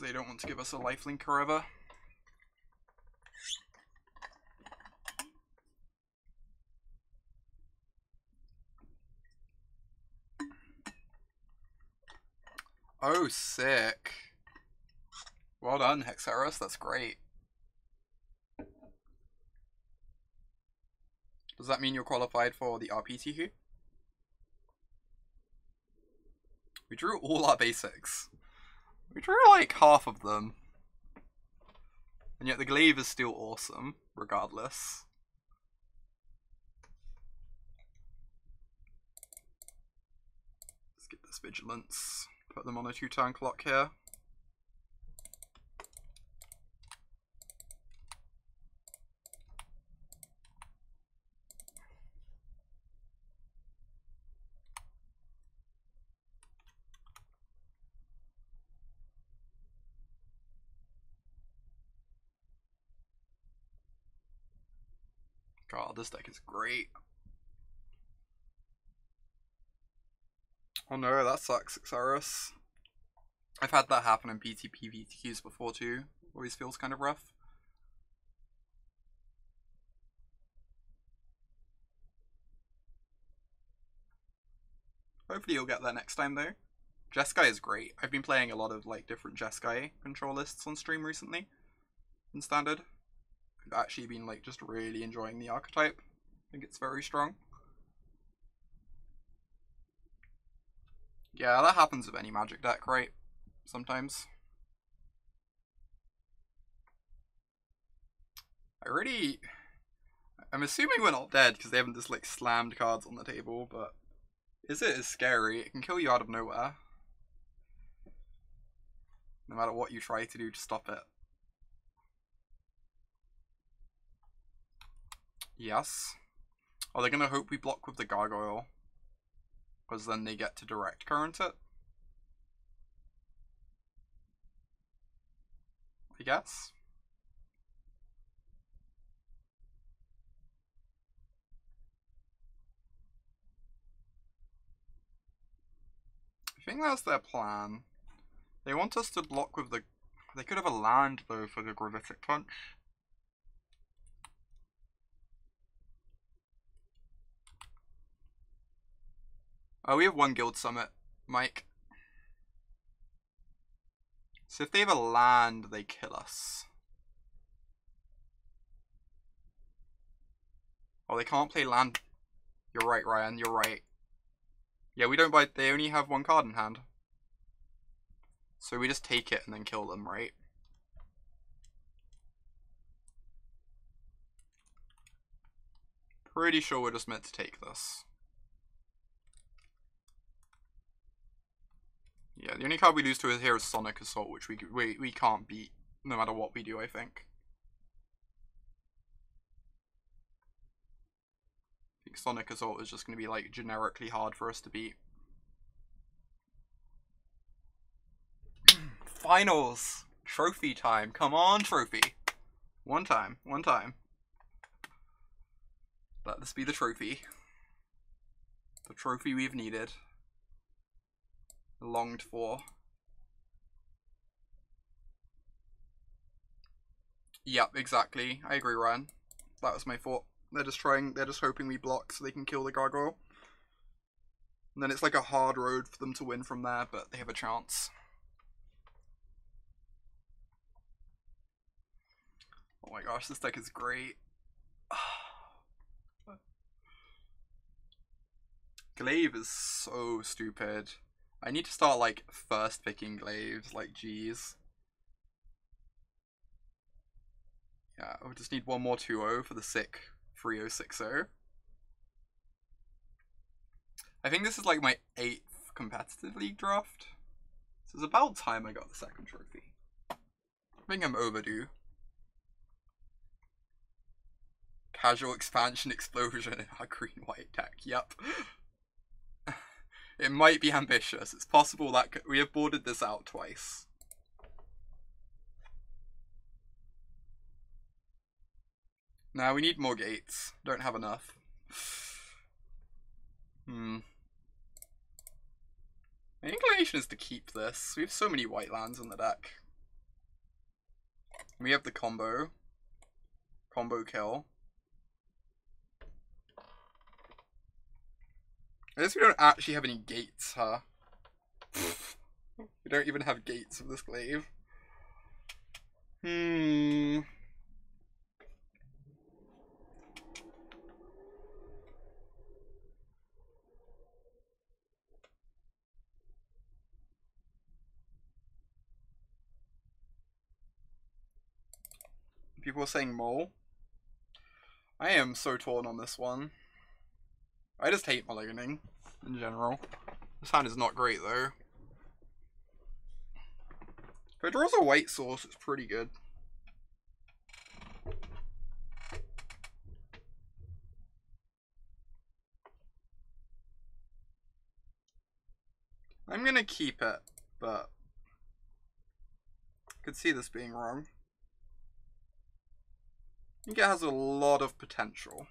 they don't want to give us a lifelink forever. Oh, sick. Well done, Hexeris, that's great. Does that mean you're qualified for the RPTQ? We drew all our basics. We drew like half of them. And yet the glaive is still awesome, regardless. Let's get this vigilance. Put them on a 2-turn clock here. God, this deck is great. Oh no, that sucks, Xaris. I've had that happen in PTQs before too. Always feels kind of rough. Hopefully you'll get there next time though. Jeskai is great. I've been playing a lot of like different Jeskai control lists on stream recently. In Standard. I've actually been like just really enjoying the archetype. I think it's very strong. Yeah, that happens with any magic deck, right? Sometimes. I'm assuming we're not dead because they haven't just like slammed cards on the table, but it is scary. It can kill you out of nowhere. No matter what you try to do to stop it. Yes. Are they gonna hope we block with the gargoyle? Because then they get to direct current it? I guess. I think that's their plan. They want us to block with the... They could have a land though for the Gravitic Punch. Oh, we have one Guild Summit, Mike. So if they have a land, they kill us. Oh, they can't play land. You're right, Ryan, you're right. Yeah, we don't buy... They only have one card in hand. So we just take it and then kill them, right? Pretty sure we're just meant to take this. Yeah, the only card we lose to here is Sonic Assault, which we can't beat no matter what we do, I think. I think Sonic Assault is just going to be like generically hard for us to beat. Finals! Trophy time. Come on, trophy. One time. One time. Let this be the trophy. The trophy we've needed. Longed for. Yep, exactly. I agree, Ryan. That was my thought. They're just hoping we block so they can kill the gargoyle. And then it's like a hard road for them to win from there, but they have a chance. Oh my gosh, this deck is great. Glaive is so stupid. I need to start like first picking glaives, like geez. Yeah, we just need one more 2-0 for the sick 3-0-6-0. I think this is like my 8th competitive league draft. So it's about time I got the second trophy. I think I'm overdue. Casual expansion explosion in our green-white deck, yep. It might be ambitious. It's possible that we have boarded this out twice. Now we need more gates. Don't have enough. My inclination is to keep this. We have so many white lands in the deck. We have the combo. Combo kill. I guess we don't actually have any gates, huh? We don't even have gates of this glaive. People are saying mole. I am so torn on this one. I just hate mulliganing in general. This hand is not great though. If it draws a white source, it's pretty good. I'm gonna keep it, but I could see this being wrong. I think it has a lot of potential.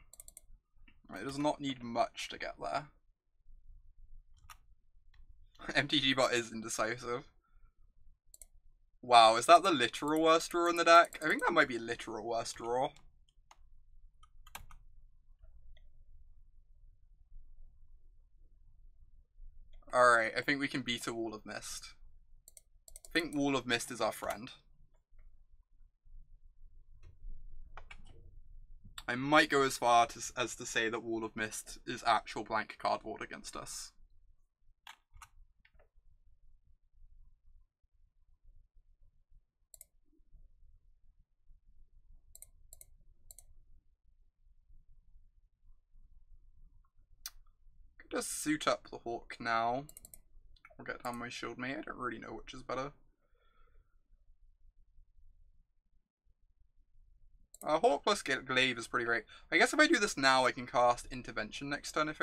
It does not need much to get there. MTG bot is indecisive. Wow, is that the literal worst draw in the deck? I think that might be literal worst draw. Alright, I think we can beat a Wall of Mist. I think Wall of Mist is our friend. I might go as far as to say that Wall of Mist is actual blank cardboard against us. Could just suit up the Hawk now. Or get down my Shield Mate. I don't really know which is better. Hawk plus Glaive is pretty great. I guess if I do this now, I can cast Intervention next turn if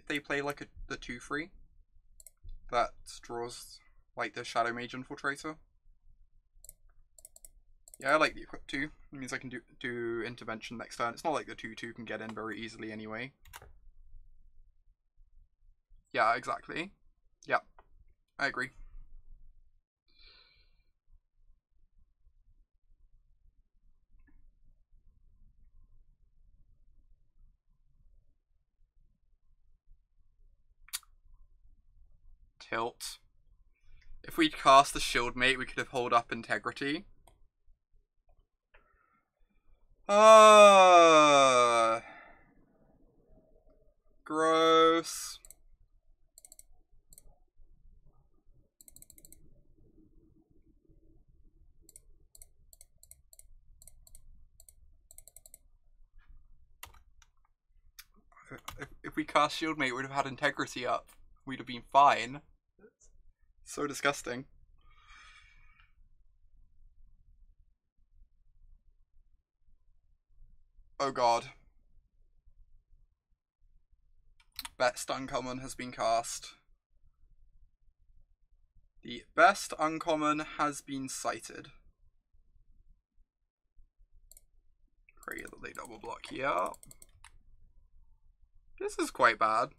they play like the 2/3 that draws like the Shadow Mage Infiltrator. Yeah, I like the equip 2. It means I can do Intervention next turn. It's not like the 2/2 can get in very easily anyway. Yeah, exactly. Yeah, I agree. Tilt. If we'd cast the Shield Mate, we could have hold up Integrity. Gross. If we cast Shield Mate, we'd have had Integrity up. We'd have been fine. So disgusting. Oh god. Best uncommon has been cast. The best uncommon has been sighted. Pray that they double block here. This is quite bad.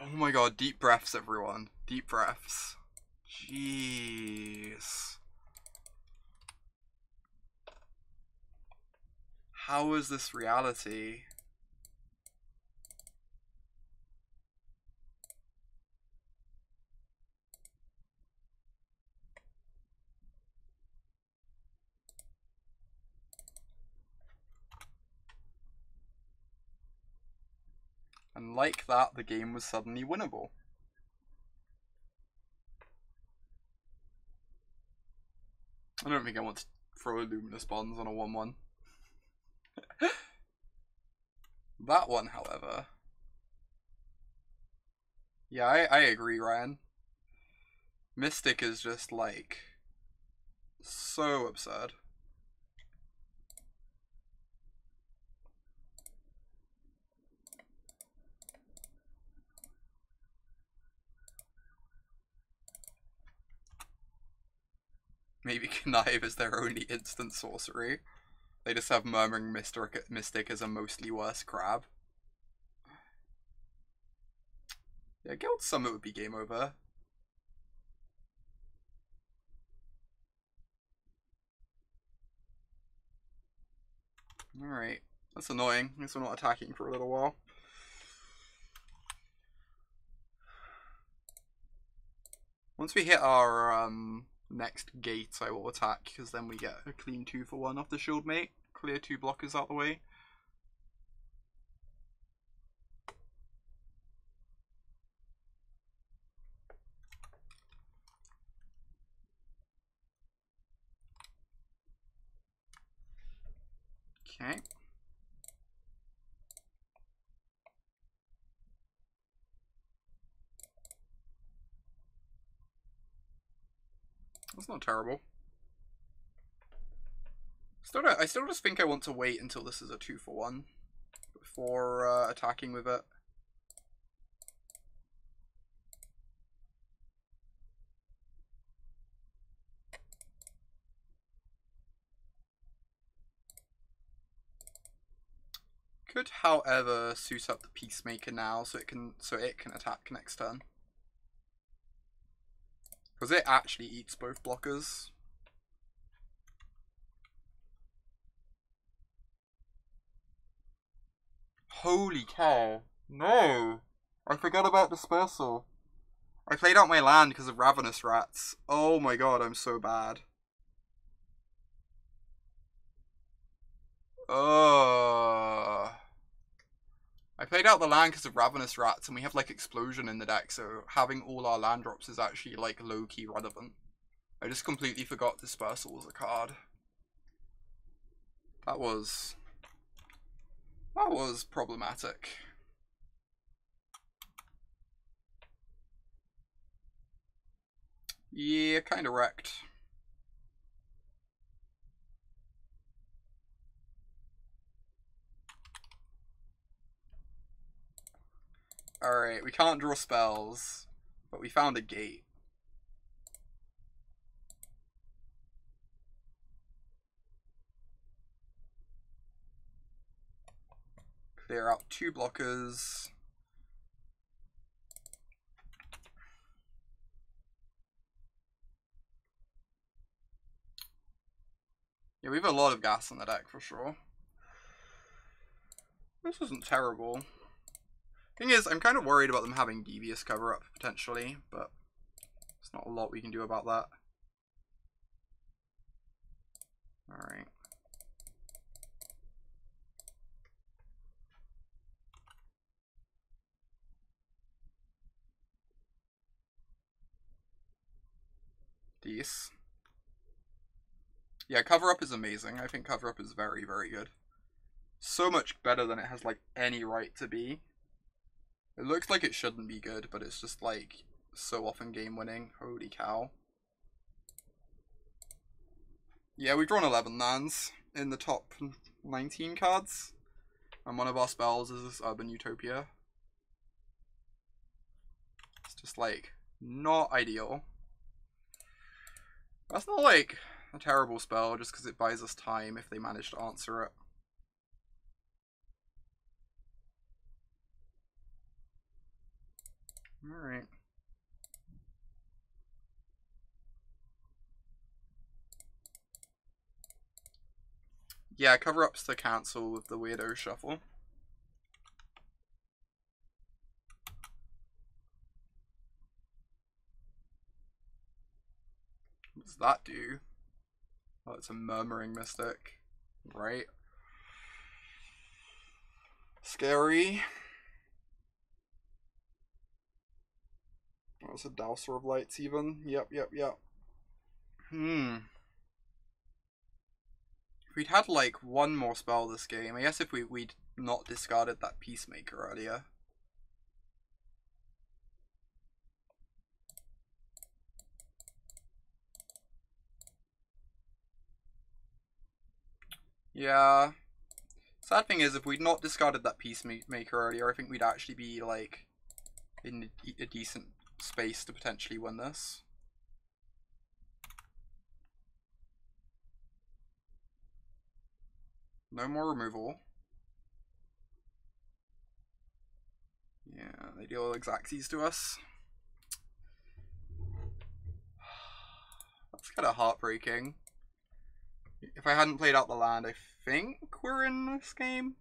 Oh my god, deep breaths, everyone. Deep breaths. Jeez. How is this reality? And like that, the game was suddenly winnable. I don't think I want to throw Luminous Bonds on a 1/1. That one, however. Yeah, I agree, Ryan. Mystic is just like so absurd. Maybe Connive is their only instant sorcery. They just have Murmuring Mystic as a mostly worse crab. Yeah, Guild Summit would be game over. Alright. That's annoying. I guess we're not attacking for a little while. Once we hit our next gate, I will attack, because then we get a clean 2 for 1 off the shield mate. Clear 2 blockers out the way. Okay. That's not terrible. I still just think I want to wait until this is a 2 for 1 before attacking with it. Could, however, suit up the Peacemaker now so it can attack next turn. Because it actually eats both blockers. Holy cow. No! I forgot about Dispersal. I played out my land because of Ravenous Rats. Oh my god, I'm so bad. I played out the land because of Ravenous Rats, and we have like Explosion in the deck, so having all our land drops is actually like low-key relevant. I just completely forgot Dispersal was a card. That was problematic. Yeah, kinda wrecked. Alright, we can't draw spells, but we found a gate. Clear out 2 blockers. Yeah, we have a lot of gas in the deck for sure. This isn't terrible. Thing is, I'm kind of worried about them having Devious cover-up potentially, but there's not a lot we can do about that. Alright. These. Yeah, cover-up is amazing. I think cover-up is very, very good. So much better than it has, like, any right to be. It looks like it shouldn't be good, but it's just, like, so often game-winning. Holy cow. Yeah, we've drawn 11 lands in the top 19 cards. And one of our spells is Urban Utopia. It's just, like, not ideal. That's not, like, a terrible spell, just because it buys us time if they manage to answer it. Alright. Yeah, cover-ups to cancel with the Weirdo Shuffle. What does that do? Oh, it's a Murmuring Mystic. Right. Scary. Oh, it's a Dowser of Lights even. Yep. If we'd had like one more spell this game, I guess if we'd not discarded that Peacemaker earlier. Yeah. Sad thing is, if we'd not discarded that Peacemaker earlier, I think we'd actually be like in a decent space to potentially win this. No more removal. Yeah. they deal Xaxes to us. That's kind of heartbreaking. If I hadn't played out the land, I think we're in this game.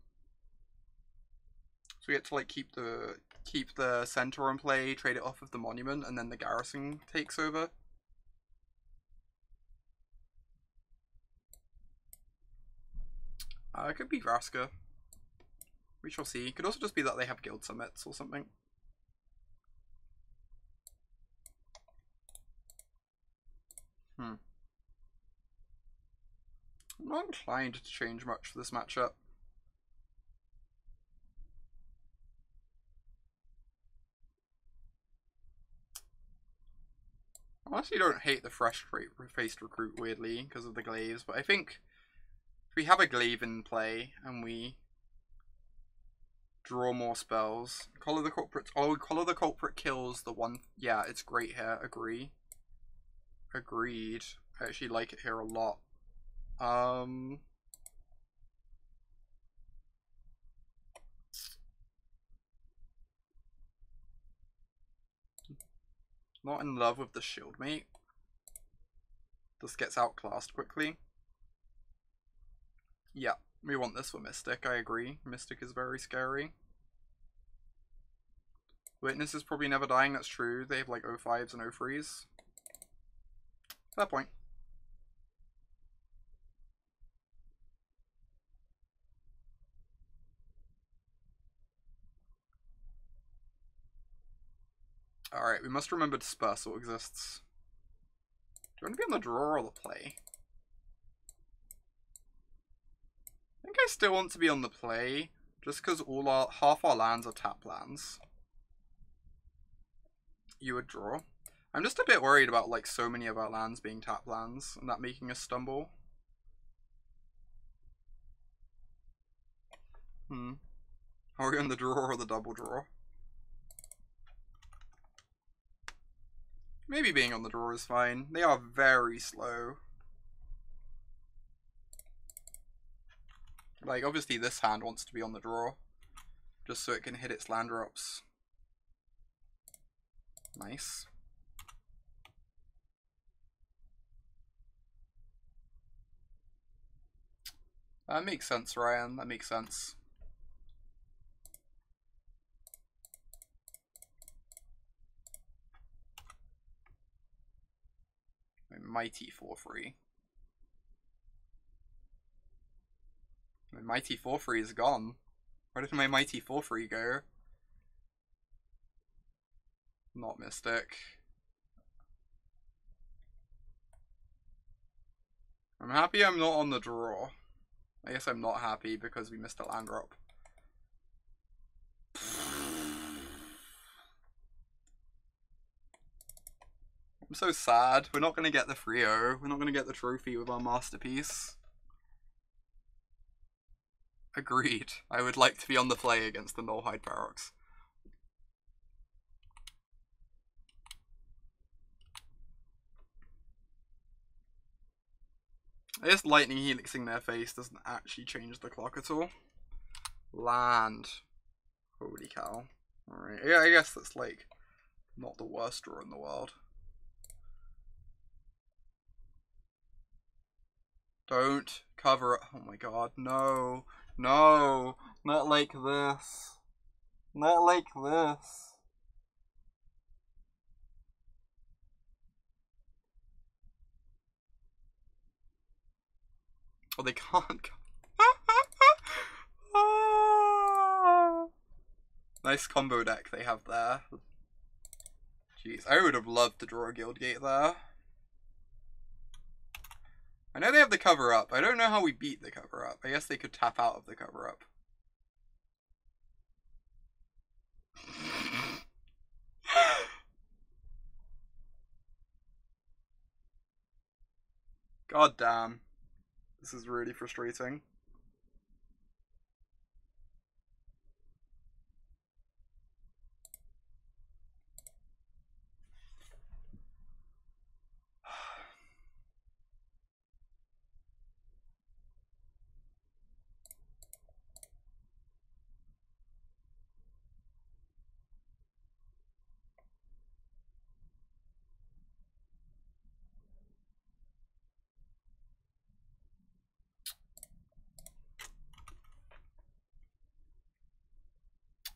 So we get to like keep the centaur in play, trade it off of the monument, and then the garrison takes over. It could be Vraska. We shall see. It could also just be that they have guild summits or something. I'm not inclined to change much for this matchup. I honestly don't hate the fresh-faced recruit, weirdly, because of the glaives, but I think if we have a glaive in play and we draw more spells, Collar the Culprit. Oh, Collar the Culprit kills the one. Yeah, it's great here. Agree. Agreed. I actually like it here a lot. Not in love with the Shieldmate. This gets outclassed quickly. Yeah, we want this for Mystic, I agree. Mystic is very scary. Witness is probably never dying, that's true. They have like 05s and 03s. Fair point. Alright, we must remember Dispersal exists. Do you want to be on the draw or the play? I think I still want to be on the play, just because half our lands are tap lands. You would draw. I'm just a bit worried about like so many of our lands being tap lands and that making us stumble. Are we on the draw or the double draw? Maybe being on the draw is fine. They are very slow. Like, obviously this hand wants to be on the draw, just so it can hit its land drops. Nice. That makes sense, Ryan. That makes sense. Mighty 4-3. My Mighty 4-3 is gone. Where did my Mighty 4-3 go? Not Mystic. I'm happy I'm not on the draw. I guess I'm not happy because we missed a land drop. I'm so sad. We're not going to get the 3-0. We're not going to get the trophy with our masterpiece. Agreed. I would like to be on the play against the Nullhide Paradox. I guess lightning helixing their face doesn't actually change the clock at all. Land. Holy cow. Alright, yeah, I guess that's like not the worst draw in the world. Don't cover it. Oh my god, no. No. Not like this. Not like this. Oh, they can't. Nice combo deck they have there. Jeez, I would have loved to draw a Guildgate there. I know they have the cover up. I don't know how we beat the cover up. I guess they could tap out of the cover up. God damn. This is really frustrating.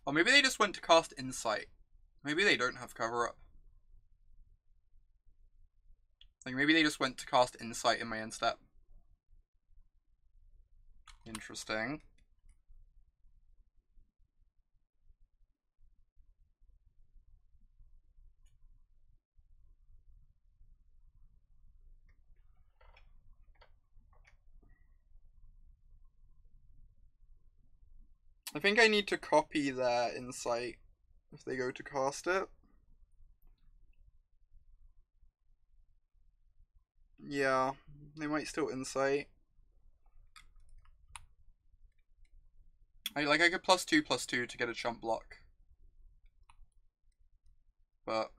Or maybe they just went to cast Insight. Maybe they don't have cover up. Like, maybe they just went to cast Insight in my end step. Interesting. I think I need to copy their Insight if they go to cast it. Yeah, they might still Insight. I could +2/+2 to get a chump block. But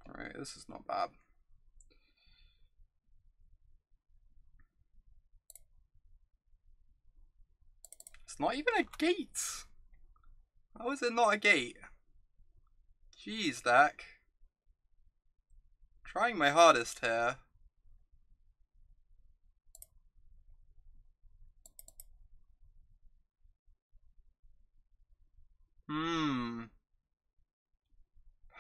alright, this is not bad. It's not even a gate. How is it not a gate? Jeez, Dak. Trying my hardest here.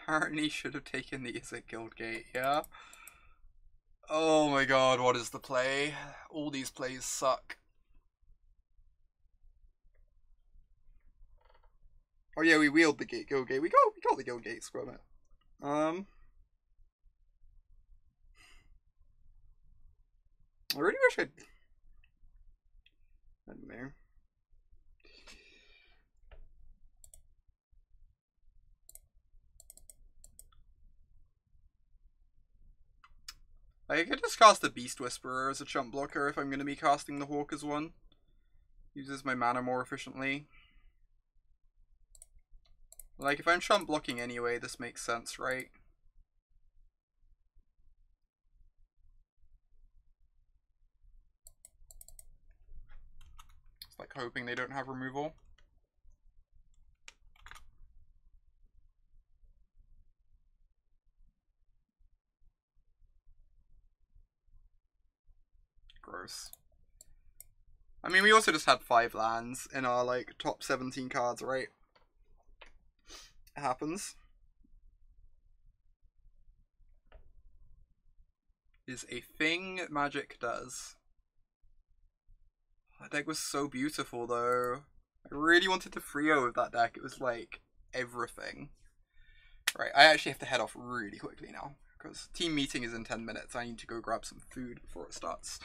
Apparently should have taken the Is It Guild Gate, yeah? Oh my god, what is the play? All these plays suck. Oh yeah, we wheeled the Guild Gate. We got the Guild Gate, screw it. I really wish I don't know. I could just cast the Beast Whisperer as a chump blocker if I'm going to be casting the Hawk as one. Uses my mana more efficiently. Like, if I'm chump blocking anyway, this makes sense, right? It's like hoping they don't have removal. Gross. I mean, we also just had 5 lands in our, like, top 17 cards, right? It happens. Is a thing Magic does. That deck was so beautiful, though. I really wanted to 3-0 with that deck. It was, like, everything. Right, I actually have to head off really quickly now, because team meeting is in 10 minutes. I need to go grab some food before it starts.